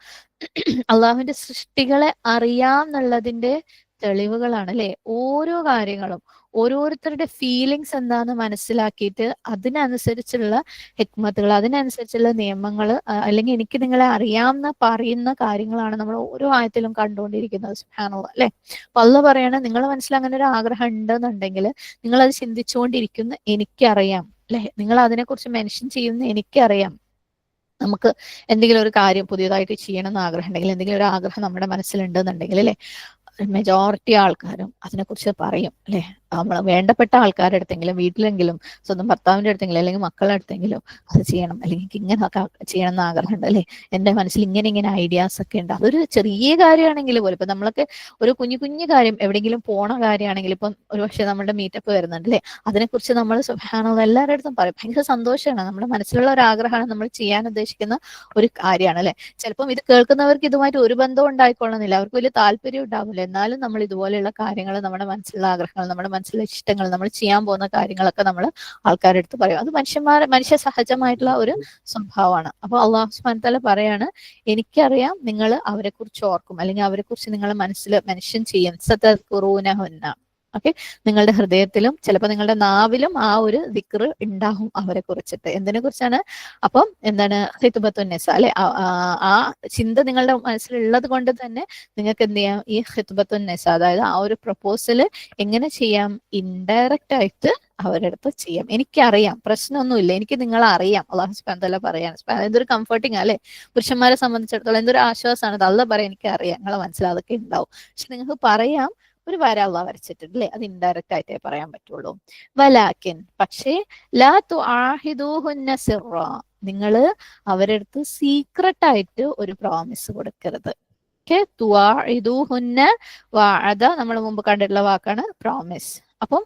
അള്ളാഹുവിന്റെ സൃഷ്ടികളെ അറിയാം എന്നുള്ളതിന്റെ തെളിവുകളാണ് അല്ലെ. ഓരോ കാര്യങ്ങളും ഓരോരുത്തരുടെ ഫീലിങ്സ് എന്താന്ന് മനസ്സിലാക്കിയിട്ട് അതിനനുസരിച്ചുള്ള ഹിക്മത്തുകൾ, അതിനനുസരിച്ചുള്ള നിയമങ്ങൾ, അല്ലെങ്കിൽ എനിക്ക് നിങ്ങളെ അറിയാമെന്ന് പറയുന്ന കാര്യങ്ങളാണ് നമ്മൾ ഓരോ ആയത്തിലും കണ്ടുകൊണ്ടിരിക്കുന്നത്. സുബ്ഹാനല്ലാഹ് അല്ലെ. അപ്പൊ അള്ളാഹ് പറയണ നിങ്ങളുടെ മനസ്സിൽ അങ്ങനെ ഒരു ആഗ്രഹം ഉണ്ടെന്നുണ്ടെങ്കിൽ നിങ്ങൾ അത് ചിന്തിച്ചുകൊണ്ടിരിക്കുന്ന എനിക്കറിയാം അല്ലെ, നിങ്ങൾ അതിനെക്കുറിച്ച് മെൻഷൻ ചെയ്യുന്ന എനിക്കറിയാം. നമുക്ക് എന്തെങ്കിലും ഒരു കാര്യം പുതിയതായിട്ട് ചെയ്യണം എന്ന് ആഗ്രഹം ഉണ്ടെങ്കിൽ, എന്തെങ്കിലും ഒരു ആഗ്രഹം നമ്മുടെ മനസ്സിലുണ്ടെന്നുണ്ടെങ്കിൽ അല്ലെ, മെജോറിറ്റി ആൾക്കാരും അതിനെക്കുറിച്ച് പറയും അല്ലെ. നമ്മൾ വേണ്ടപ്പെട്ട ആൾക്കാരുടെ അടുത്തെങ്കിലും, വീട്ടിലെങ്കിലും, സ്വന്തം ഭർത്താവിന്റെ അടുത്തെങ്കിലും, അല്ലെങ്കിൽ മക്കളുടെ അടുത്തെങ്കിലും അത് ചെയ്യണം, അല്ലെങ്കിൽ എനിക്ക് ഇങ്ങനെ ചെയ്യണം എന്ന് ആഗ്രഹമുണ്ട് അല്ലെ, എന്റെ മനസ്സിൽ ഇങ്ങനെ ഐഡിയാസ് ഒക്കെ ഉണ്ട്. അതൊരു ചെറിയ കാര്യമാണെങ്കിൽ പോലും, ഇപ്പൊ നമ്മളൊക്കെ ഒരു കുഞ്ഞു കാര്യം എവിടെയെങ്കിലും പോണ കാര്യമാണെങ്കിൽ, ഇപ്പം ഒരു പക്ഷേ നമ്മുടെ മീറ്റപ്പ് വരുന്നുണ്ട് അല്ലെ, അതിനെക്കുറിച്ച് നമ്മൾ സുബ്ഹാനല്ലാഹ് എല്ലാവരുടെ അടുത്തും പറയും. ഭയങ്കര സന്തോഷമാണ്, നമ്മുടെ മനസ്സിലുള്ള ഒരു ആഗ്രഹമാണ്, നമ്മൾ ചെയ്യാൻ ഉദ്ദേശിക്കുന്ന ഒരു കാര്യമാണ് അല്ലെ. ചിലപ്പം ഇത് കേൾക്കുന്നവർക്ക് ഇതുമായിട്ട് ഒരു ബന്ധവും ഉണ്ടായിക്കൊള്ളുന്നില്ല, അവർക്ക് വലിയ താല്പര്യം ഉണ്ടാവില്ല. എന്നാലും നമ്മൾ ഇതുപോലെയുള്ള കാര്യങ്ങൾ, നമ്മുടെ മനസ്സിലുള്ള ആഗ്രഹങ്ങൾ, നമ്മുടെ മനസ്സിലെ ഇഷ്ടങ്ങൾ, നമ്മൾ ചെയ്യാൻ പോകുന്ന കാര്യങ്ങളൊക്കെ നമ്മൾ ആൾക്കാരുടെ അടുത്ത് പറയും. അത് മനുഷ്യ സഹജമായിട്ടുള്ള ഒരു സ്വഭാവമാണ്. അപ്പൊ അള്ളാഹു സുബ്ഹാനഹു തആല പറയാണ് എനിക്കറിയാം നിങ്ങൾ അവരെ കുറിച്ച് ഓർക്കും, അല്ലെങ്കിൽ അവരെ കുറിച്ച് നിങ്ങളെ മനസ്സിൽ മെൻഷൻ ചെയ്യും. സതദ്കുറൂനഹുന്ന ഓക്കെ, നിങ്ങളുടെ ഹൃദയത്തിലും ചിലപ്പോൾ നിങ്ങളുടെ നാവിലും ആ ഒരു ദിക്ർ ഉണ്ടാകും അവരെ കുറിച്ചിട്ട്. എന്തിനെ കുറിച്ചാണ്? അപ്പം എന്താണ് ഖിത്ബത്തുൻ നിസാ അല്ലെ, ആ ചിന്ത നിങ്ങളുടെ മനസ്സിലുള്ളത് കൊണ്ട് തന്നെ നിങ്ങൾക്ക് എന്ത് ചെയ്യാം, ഈ ഖിത്ബത്തുൻ നിസാ അതായത് ആ ഒരു പ്രപ്പോസൽ എങ്ങനെ ചെയ്യാം, ഇൻഡയറക്റ്റ് ആയിട്ട് അവരുടെ അടുത്ത് ചെയ്യാം. എനിക്കറിയാം, പ്രശ്നമൊന്നുമില്ല, എനിക്ക് നിങ്ങളെ അറിയാം. അള്ളാഹു സുബ്ഹാനഹു വതആല പറയാണ്, എന്തൊരു കംഫർട്ടിങ് അല്ലെ, പുരുഷന്മാരെ സംബന്ധിച്ചിടത്തോളം എന്തൊരു ആശ്വാസമാണ്. അത് അള്ളാഹ് പറയാം, എനിക്ക് അറിയാം, നിങ്ങളെ മനസ്സിൽ അതൊക്കെ ഉണ്ടാവും, പക്ഷെ നിങ്ങൾക്ക് പറയാം ഒരു വര അള്ളാഹ് വരച്ചിട്ടുണ്ട് അല്ലെ, അത് ഇൻഡയറക്റ്റ് ആയിട്ടേ പറയാൻ പറ്റുള്ളൂ. വലാക്കിൻ പക്ഷേ ലാ തുആഹിദൂഹുന്ന സിർറ, നിങ്ങള് അവരുടെ അടുത്ത് സീക്രട്ട് ആയിട്ട് ഒരു പ്രോമിസ് കൊടുക്കരുത്. ഓക്കെ, തുആഹിദൂഹുന്ന വഅദ നമ്മൾ മുമ്പ് കണ്ടിട്ടുള്ള വാക്കാണ് പ്രോമിസ്. അപ്പം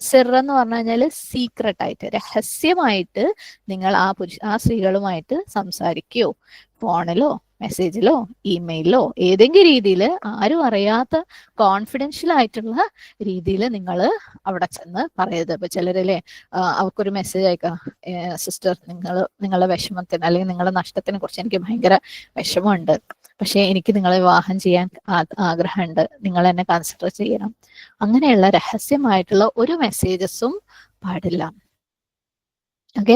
സിർ എന്ന് പറഞ്ഞു കഴിഞ്ഞാല് സീക്രട്ട് ആയിട്ട്, രഹസ്യമായിട്ട് നിങ്ങൾ ആ സ്ത്രീകളുമായിട്ട് സംസാരിക്കുകയോ ഫോണിലോ മെസ്സേജിലോ ഇമെയിലിലോ ഏതെങ്കിലും രീതിയിൽ ആരും അറിയാത്ത കോൺഫിഡൻഷ്യൽ ആയിട്ടുള്ള രീതിയിൽ നിങ്ങൾ അവിടെ ചെന്ന് പറയരുത്. ഇപ്പൊ ചിലരല്ലേ അവർക്കൊരു മെസ്സേജ് അയക്കാം, സിസ്റ്റർ നിങ്ങളുടെ വിഷമത്തിന് അല്ലെങ്കിൽ നിങ്ങളുടെ നഷ്ടത്തിനെ കുറിച്ച് എനിക്ക് ഭയങ്കര വിഷമമുണ്ട്, പക്ഷെ എനിക്ക് നിങ്ങളെ വിവാഹം ചെയ്യാൻ ആഗ്രഹമുണ്ട്, നിങ്ങൾ എന്നെ കൺസിഡർ ചെയ്യണം. അങ്ങനെയുള്ള രഹസ്യമായിട്ടുള്ള ഒരു മെസ്സേജസും പാടില്ല. ഓക്കെ,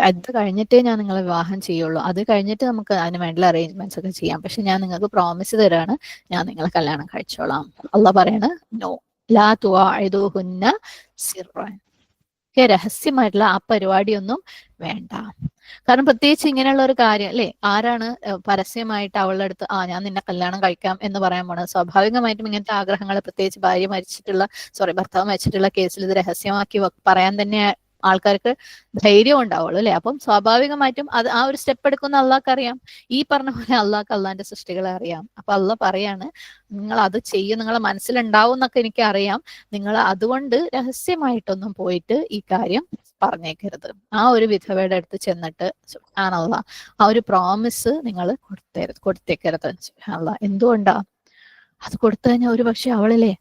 അത് കഴിഞ്ഞിട്ടേ ഞാൻ നിങ്ങളെ വിവാഹം ചെയ്യുള്ളൂ, അത് കഴിഞ്ഞിട്ട് നമുക്ക് അതിന് വേണ്ടിയുള്ള അറേഞ്ച്മെന്റ്സ് ഒക്കെ ചെയ്യാം, പക്ഷെ ഞാൻ നിങ്ങൾക്ക് പ്രോമിസ് തരാണ്, ഞാൻ നിങ്ങളെ കല്യാണം കഴിച്ചോളാം. അള്ളാഹ് പറയണ നോ, ലാ തുആഇദൂഹുന്ന സിർറൻ. രഹസ്യമായിട്ടുള്ള ആ പരിപാടിയൊന്നും വേണ്ട. കാരണം പ്രത്യേകിച്ച് ഇങ്ങനെയുള്ള ഒരു കാര്യം അല്ലെ, ആരാണ് പരസ്യമായിട്ട് അവളുടെ അടുത്ത് ഞാൻ നിന്നെ കല്യാണം കഴിക്കാം എന്ന് പറയാൻ പോണത്? സ്വാഭാവികമായിട്ടും ഇങ്ങനത്തെ ആഗ്രഹങ്ങൾ, പ്രത്യേകിച്ച് ഭർത്താവ് മരിച്ചിട്ടുള്ള കേസിൽ ഇത് രഹസ്യമാക്കി പറയാൻ തന്നെ ആൾക്കാർക്ക് ധൈര്യം ഉണ്ടാവുള്ളൂ അല്ലെ. അപ്പം സ്വാഭാവികമായിട്ടും അത് ആ ഒരു സ്റ്റെപ്പ് എടുക്കുന്ന അള്ളാഹ്ക്ക് അറിയാം. ഈ പറഞ്ഞ പോലെ അള്ളാഹ്ക്ക് അള്ളാന്റെ സൃഷ്ടികളെ അറിയാം. അപ്പൊ അള്ളാഹ് പറയാണ്, നിങ്ങൾ അത് ചെയ്യും, നിങ്ങളെ മനസ്സിലുണ്ടാവും എന്നൊക്കെ എനിക്ക് അറിയാം, നിങ്ങൾ അതുകൊണ്ട് രഹസ്യമായിട്ടൊന്നും പോയിട്ട് ഈ കാര്യം പറഞ്ഞേക്കരുത്. ആ ഒരു വിധവയുടെ അടുത്ത് ചെന്നിട്ട് സുബ്ഹാനല്ലാഹ് ആ ഒരു പ്രോമിസ് നിങ്ങൾ കൊടുത്തേക്കരുത്. സുബ്ഹാനല്ലാഹ് എന്തുകൊണ്ടാ? അത് കൊടുത്തു കഴിഞ്ഞാൽ ഒരു പക്ഷെ അവളില്ലേ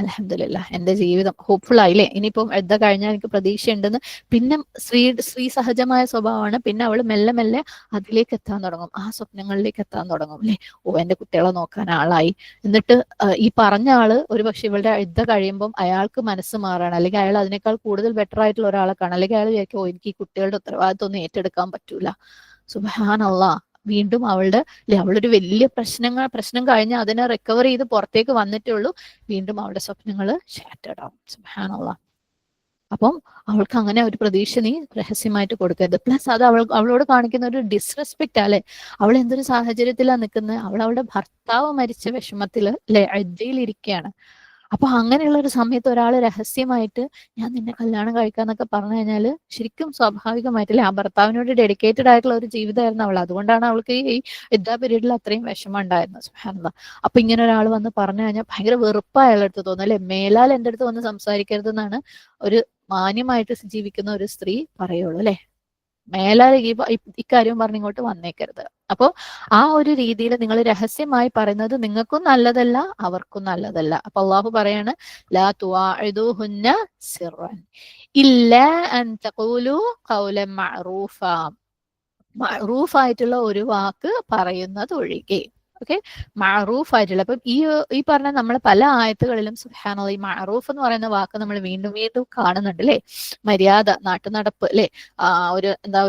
അൽഹംദുലില്ലാഹ് എന്റെ ജീവിതം ഹോപ്പ്ഫുൾ ആയില്ലേ, ഇനിയിപ്പം എന്താ കഴിഞ്ഞാൽ എനിക്ക് പ്രതീക്ഷയുണ്ടെന്ന്, പിന്നെ സ്ത്രീ സഹജമായ സ്വഭാവമാണ്, പിന്നെ അവൾ മെല്ലെ മെല്ലെ അതിലേക്ക് എത്താൻ തുടങ്ങും, ആ സ്വപ്നങ്ങളിലേക്ക് എത്താൻ തുടങ്ങും അല്ലെ. എന്റെ കുട്ടികളെ നോക്കാൻ ആളായി, എന്നിട്ട് ഈ പറഞ്ഞ ആള് ഒരു പക്ഷെ ഇവളുടെ കഴിയുമ്പം അയാൾക്ക് മനസ്സ് മാറാണ്, അല്ലെങ്കിൽ അയാൾ അതിനേക്കാൾ കൂടുതൽ ബെറ്റർ ആയിട്ടുള്ള ഒരാളെ കാണാം, അല്ലെങ്കിൽ അയാൾ വിചാരിക്കും എനിക്ക് ഈ കുട്ടികളുടെ ഉത്തരവാദിത്വം ഒന്നും ഏറ്റെടുക്കാൻ പറ്റൂല. സുബ്ഹാനല്ലാഹ് വീണ്ടും അവളൊരു വലിയ പ്രശ്നം കഴിഞ്ഞ് അതിനെ റിക്കവർ ചെയ്ത് പുറത്തേക്ക് വന്നിട്ടേ ഉള്ളൂ, വീണ്ടും അവളുടെ സ്വപ്നങ്ങൾ ഷാറ്റേർഡ് ആവും. സുബ്ഹാനല്ലാഹ്. അപ്പം അവൾക്ക് അങ്ങനെ ഒരു പ്രതീക്ഷ നീ രഹസ്യമായിട്ട് കൊടുക്കരുത്. പ്ലസ് അത് അവളോട് കാണിക്കുന്ന ഒരു ഡിസ്റെസ്പെക്റ്റ് അല്ലെ. അവൾ എന്തൊരു സാഹചര്യത്തിലാണ് നിൽക്കുന്നത്, അവളുടെ ഭർത്താവ് മരിച്ച വിഷമത്തില് അല്ലെ, ഇരിക്കുകയാണ്. അപ്പൊ അങ്ങനെയുള്ള ഒരു സമയത്ത് ഒരാൾ രഹസ്യമായിട്ട് ഞാൻ നിന്നെ കല്യാണം കഴിക്കാന്നൊക്കെ പറഞ്ഞു കഴിഞ്ഞാൽ ശരിക്കും സ്വാഭാവികമായിട്ടില്ലേ, ആ ഭർത്താവിനോട് ഡെഡിക്കേറ്റഡ് ആയിട്ടുള്ള ഒരു ജീവിതമായിരുന്നു അവൾ. അതുകൊണ്ടാണ് അവൾക്ക് ഈ പീരീഡിൽ അത്രയും വിഷമം ഉണ്ടായിരുന്നത്. സുബ്ഹാനല്ലാഹ്. അപ്പൊ ഇങ്ങനെ ഒരാൾ വന്ന് പറഞ്ഞു കഴിഞ്ഞാൽ ഭയങ്കര വെറുപ്പായ അയാളുടെ അടുത്ത് തോന്നും അല്ലെ. മേലാൽ എൻ്റെ അടുത്ത് വന്ന് സംസാരിക്കരുത് എന്നാണ് ഒരു മാന്യമായിട്ട് ജീവിക്കുന്ന ഒരു സ്ത്രീ പറയുള്ളൂ അല്ലെ. മേലാൽ ഇക്കാര്യം പറഞ്ഞ് ഇങ്ങോട്ട് വന്നേക്കരുത്. അപ്പോ ആ ഒരു രീതിയിൽ നിങ്ങൾ രഹസ്യമായി പറയുന്നത് നിങ്ങൾക്കും നല്ലതല്ല, അവർക്കും നല്ലതല്ല. അപ്പൊ അള്ളാഹു പറയാണ്, ലാ തുആഇദൂഹുന്ന സിർറൻ ഇല്ലാ അൻ തഖൂലു ഖൗലൻ മഅറൂഫ, മഅറൂഫ് ആയിട്ടുള്ള ഒരു വാക്ക് പറയുന്നത് ഒഴികെ. ഓക്കെ, മഅറൂഫ് ആയിട്ടുള്ള, അപ്പം ഈ പറഞ്ഞ നമ്മൾ പല ആയത്തുകളിലും സുബ്ഹാനല്ലാഹ് ഈ മഅറൂഫ് എന്ന് പറയുന്ന വാക്ക് നമ്മൾ വീണ്ടും വീണ്ടും കാണുന്നുണ്ട് അല്ലെ. മര്യാദ, നാട്ടുനടപ്പ് അല്ലെ,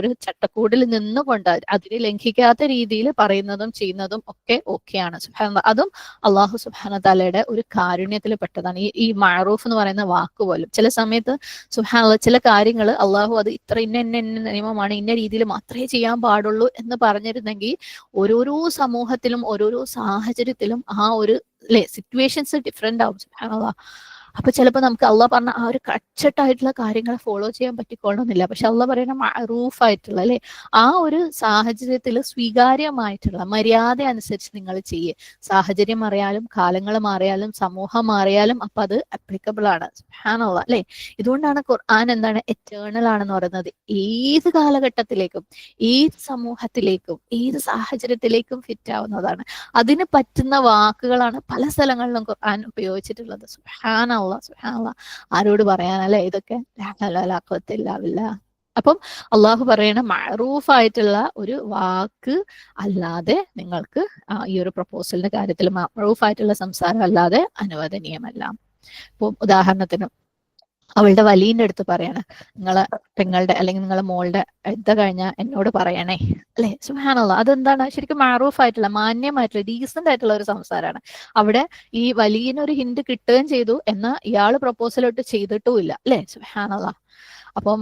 ഒരു ചട്ടക്കൂടിൽ നിന്നുകൊണ്ട് അതിനെ ലംഘിക്കാത്ത രീതിയിൽ പറയുന്നതും ചെയ്യുന്നതും ഒക്കെ ഓക്കെയാണ്. സുബ്ഹാനല്ലാഹ്. അതും അള്ളാഹു സുബ്ഹാനഹു തആലയുടെ ഒരു കാരുണ്യത്തിൽ പെട്ടതാണ് ഈ മഅറൂഫ് എന്ന് പറയുന്ന വാക്ക് പോലും. ചില സമയത്ത് സുബ്ഹാനല്ലാഹ് ചില കാര്യങ്ങൾ അള്ളാഹു അത് ഇത്ര ഇന്ന നിയമമാണ്, ഇന്ന രീതിയിൽ മാത്രമേ ചെയ്യാൻ പാടുള്ളൂ എന്ന് പറഞ്ഞിരുന്നെങ്കിൽ ഓരോരോ സമൂഹത്തിലും ഓരോരോ സാഹചര്യത്തിലും ആ ഒരു സിറ്റുവേഷൻസ് ഡിഫറെന്റ് ആവും. സുബ്ഹാനല്ലാഹ്. അപ്പൊ ചിലപ്പോൾ നമുക്ക് അള്ളാഹ് പറഞ്ഞ ആ ഒരു കച്ചട്ടായിട്ടുള്ള കാര്യങ്ങൾ ഫോളോ ചെയ്യാൻ പറ്റിക്കൊള്ളണമെന്നില്ല. പക്ഷെ അള്ളാഹ് പറയുന്ന മഅറൂഫ് ആയിട്ടുള്ള അല്ലെ, ആ ഒരു സാഹചര്യത്തിൽ സ്വീകാര്യമായിട്ടുള്ള മര്യാദ അനുസരിച്ച് നിങ്ങൾ ചെയ്യേ. സാഹചര്യം മാറിയാലും കാലങ്ങൾ മാറിയാലും സമൂഹം മാറിയാലും അപ്പൊ അത് അപ്ലിക്കബിൾ ആണ്. സുബ്ഹാനല്ലാഹ് അല്ലെ. ഇതുകൊണ്ടാണ് ഖുർആൻ എന്താണ് എറ്റേണൽ ആണെന്ന് പറയുന്നത്. ഏത് കാലഘട്ടത്തിലേക്കും ഏത് സമൂഹത്തിലേക്കും ഏത് സാഹചര്യത്തിലേക്കും ഫിറ്റ് ആവുന്നതാണ്. അതിന് പറ്റുന്ന വാക്കുകളാണ് പല സ്ഥലങ്ങളിലും ഖുർആൻ ഉപയോഗിച്ചിട്ടുള്ളത്. സുബ്ഹാനല്ലാഹ് സുബ്ഹാനല്ലാഹ്. ആരോട് പറയാനല്ലേ ഇതൊക്കെ. അപ്പം അള്ളാഹു പറയണ മഅറൂഫ് ആയിട്ടുള്ള ഒരു വാക്ക് അല്ലാതെ നിങ്ങൾക്ക് ഈ ഒരു പ്രപ്പോസലിന്റെ കാര്യത്തിൽ മഅറൂഫ് ആയിട്ടുള്ള സംസാരം അല്ലാതെ അനുവദനീയമല്ല. ഇപ്പൊ ഉദാഹരണത്തിന് അവളുടെ വലിയന്റെ അടുത്ത് പറയാണ്, നിങ്ങളെ പെങ്ങളുടെ അല്ലെങ്കിൽ നിങ്ങളെ മോളുടെ ഇദ്ദ കഴിഞ്ഞാൽ എന്നോട് പറയണേ, അല്ലെ? സുബ്ഹാനല്ലാഹ്. അതെന്താണ്? ശരിക്കും മഅറൂഫ് ആയിട്ടുള്ള, മാന്യമായിട്ടുള്ള, ഡീസന്റ് ആയിട്ടുള്ള ഒരു സംസാരമാണ്. അവിടെ ഈ വലിയനൊരു ഹിന്റ് കിട്ടുകയും ചെയ്തു, എന്നാൽ ഇയാള് പ്രപ്പോസലോട്ട് ചെയ്തിട്ടും ഇല്ല, അല്ലെ? സുബ്ഹാനല്ലാഹ്. അപ്പം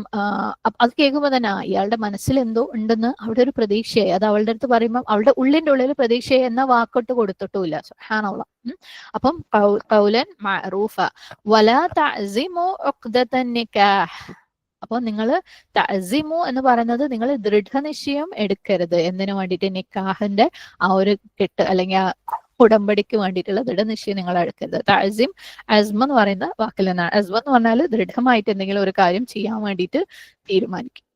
അത് കേൾക്കുമ്പോൾ തന്നെ ഇയാളുടെ മനസ്സിൽ എന്തോ ഉണ്ടെന്ന് അവിടെ ഒരു പ്രതീക്ഷയായി. അത് അവളുടെ അടുത്ത് പറയുമ്പോൾ അവളുടെ ഉള്ളിന്റെ ഉള്ളിൽ പ്രതീക്ഷയായി എന്ന വാക്കൊട്ട് കൊടുത്തിട്ടുമില്ല. സുബ്ഹാനല്ലാഹ്. അപ്പം ഖൗലൻ മഅറൂഫ വലാ തഅസിമു ഉഖ്ദതൻ നിക്കാഹ്. അപ്പൊ നിങ്ങൾ തഅസിമു എന്ന് പറയുന്നത് നിങ്ങൾ ദൃഢനിശ്ചയം എടുക്കരുത്. എന്തിനു വേണ്ടിയിട്ട്? നിക്കാഹിന്റെ ആ ഒരു കെട്ട് അല്ലെങ്കിൽ ആ ഉടമ്പടിക്ക് വേണ്ടിയിട്ടുള്ള ദൃഢനിശ്ചയം നിങ്ങൾ എടുക്കരുത്. തഅസിം, അസ്മ എന്ന് പറയുന്ന വാക്കിൽ നിന്നാണ്. അസ്മ എന്ന് പറഞ്ഞാൽ ദൃഢമായിട്ട് എന്തെങ്കിലും ഒരു കാര്യം ചെയ്യാൻ വേണ്ടിയിട്ട് തീരുമാനിക്കും.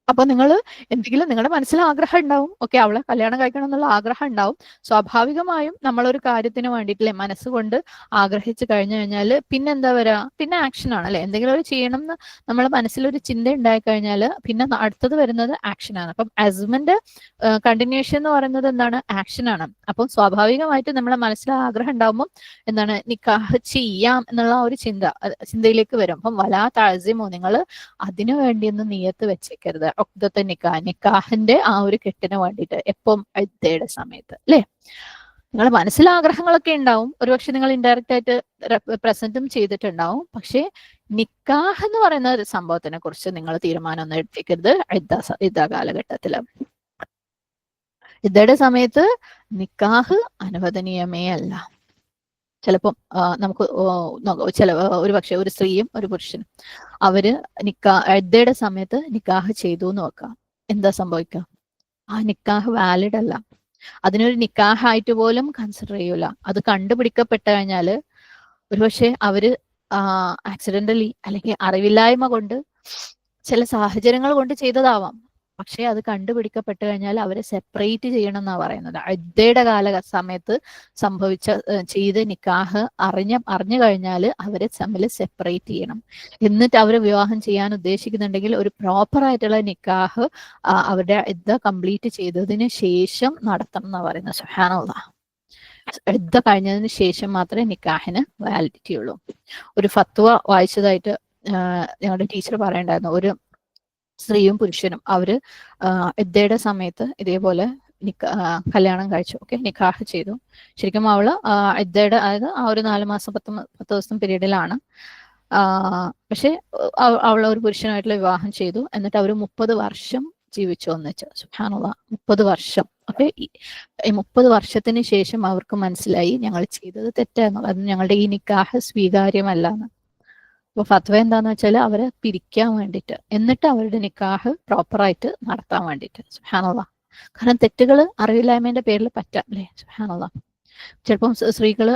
അപ്പൊ നിങ്ങൾ എന്തെങ്കിലും നിങ്ങളുടെ മനസ്സിൽ ആഗ്രഹം ഉണ്ടാവും, ഓക്കെ, അവളെ കല്യാണം കഴിക്കണം എന്നുള്ള ആഗ്രഹം ഉണ്ടാവും. സ്വാഭാവികമായും നമ്മളൊരു കാര്യത്തിന് വേണ്ടിയിട്ടില്ലേ മനസ്സുകൊണ്ട് ആഗ്രഹിച്ചു കഴിഞ്ഞു കഴിഞ്ഞാൽ പിന്നെ എന്താ വരാ? പിന്നെ ആക്ഷൻ ആണ്, അല്ലെ? എന്തെങ്കിലും ഒരു ചെയ്യണം എന്ന് നമ്മളെ മനസ്സിലൊരു ചിന്ത ഉണ്ടായി കഴിഞ്ഞാൽ പിന്നെ അടുത്തത് വരുന്നത് ആക്ഷനാണ്. അപ്പം അസ്മിന്റെ കണ്ടിന്യൂഷൻ എന്ന് പറയുന്നത് എന്താണ്? ആക്ഷനാണ്. അപ്പം സ്വാഭാവികമായിട്ട് നമ്മളെ മനസ്സിൽ ആഗ്രഹം ഉണ്ടാവുമ്പോൾ എന്താണ്? നിക്കാഹ് ചെയ്യാം എന്നുള്ള ഒരു ചിന്തയിലേക്ക് വരും. അപ്പം വലാ തഅസിമു, നിങ്ങൾ അതിനു വേണ്ടിയൊന്നും നിയത്ത് വെച്ചേക്കരുത്. ഉഖ്ദത്തുൻ നിക്കാഹ്, നിക്കാഹിന്റെ ആ ഒരു കെട്ടിന് വേണ്ടിയിട്ട്. എപ്പം? ഇദ്ദയുടെ സമയത്ത്, അല്ലെ? നിങ്ങളുടെ മനസ്സിൽ ആഗ്രഹങ്ങളൊക്കെ ഉണ്ടാവും, ഒരുപക്ഷെ നിങ്ങൾ ഇൻഡയറക്റ്റ് ആയിട്ട് പ്രസന്റും ചെയ്തിട്ടുണ്ടാവും. പക്ഷെ നിക്കാഹ് എന്ന് പറയുന്ന ഒരു സംഭവത്തിനെ കുറിച്ച് നിങ്ങൾ തീരുമാനമൊന്നും എടുത്തേക്കരുത് ഇദ്ദ കാലഘട്ടത്തില്. ഇദ്ദയുടെ സമയത്ത് നിക്കാഹ് അനുവദനീയമേ അല്ല. ചിലപ്പം നമുക്ക് ഒരു പക്ഷെ ഒരു സ്ത്രീയും ഒരു പുരുഷനും അവര് ഇദ്ദയുടെ സമയത്ത് നിക്കാഹ് ചെയ്തു എന്ന് വെക്കാം. എന്താ സംഭവിക്കുക? ആ നിക്കാഹ് വാലിഡ് അല്ല. അതിനൊരു നിക്കാഹായിട്ട് പോലും കൺസിഡർ ചെയ്യൂല. അത് കണ്ടുപിടിക്കപ്പെട്ടു കഴിഞ്ഞാല് ഒരുപക്ഷെ അവര് ആക്സിഡന്റലി അല്ലെങ്കിൽ അറിവില്ലായ്മ കൊണ്ട് ചില സാഹചര്യങ്ങൾ കൊണ്ട് ചെയ്തതാവാം. പക്ഷെ അത് കണ്ടുപിടിക്കപ്പെട്ടു കഴിഞ്ഞാൽ അവരെ സെപ്പറേറ്റ് ചെയ്യണം എന്നാ പറയുന്നത്. ഇദ്ദയുടെ സമയത്ത് ചെയ്ത് നിക്കാഹ് അറിഞ്ഞു കഴിഞ്ഞാൽ അവരെ തമ്മിൽ സെപ്പറേറ്റ് ചെയ്യണം. എന്നിട്ട് അവരെ വിവാഹം ചെയ്യാൻ ഉദ്ദേശിക്കുന്നുണ്ടെങ്കിൽ ഒരു പ്രോപ്പർ ആയിട്ടുള്ള നിക്കാഹ് അവരുടെ ഇദ്ദ കംപ്ലീറ്റ് ചെയ്തതിന് ശേഷം നടത്തണം എന്നാ പറയുന്നത്. സുബ്ഹാനല്ലാഹ്. ഇദ്ദ കഴിഞ്ഞതിന് ശേഷം മാത്രമേ നിക്കാഹിന് വാലിഡിറ്റി ഉള്ളൂ. ഒരു ഫത്വ വായിച്ചതായിട്ട് ഞങ്ങളുടെ ടീച്ചർ പറയണ്ടായിരുന്നു. ഒരു സ്ത്രീയും പുരുഷനും അവര് ഇദ്ദയുടെ സമയത്ത് ഇതേപോലെ കല്യാണം കഴിച്ചു, ഓക്കെ, നിക്കാഹ് ചെയ്തു. ശരിക്കും അവള് ഇദ്ദയുടെ അതായത് ആ ഒരു 4 മാസം 10 ദിവസം പീരീഡിലാണ്. പക്ഷെ അവൾ ഒരു പുരുഷനായിട്ടുള്ള വിവാഹം ചെയ്തു. എന്നിട്ട് അവർ 30 വർഷം ജീവിച്ചു ഒന്നിച്ച്. സുബ്ഹാനല്ലാഹ്, 30 വർഷം. ഓക്കെ, ഈ 30 വർഷത്തിന് ശേഷം അവർക്ക് മനസ്സിലായി ഞങ്ങൾ ചെയ്തത് തെറ്റാന്നുള്ളത്. അത് ഞങ്ങളുടെ ഈ നിക്കാഹ് സ്വീകാര്യമല്ല എന്ന്. അപ്പൊ ഫത്വ എന്താന്ന് വെച്ചാൽ അവരെ പിരിക്കാൻ വേണ്ടിയിട്ട്, എന്നിട്ട് അവരുടെ നിക്കാഹ് പ്രോപ്പറായിട്ട് നടത്താൻ വേണ്ടിയിട്ട്. സുബ്ഹാനല്ലാഹ്. കാരണം തെറ്റുകൾ അറിവില്ലായ്മേന്റെ പേരിൽ പറ്റാം, അല്ലേ? സുബ്ഹാനല്ലാഹ്. ചിലപ്പം സ്ത്രീകള്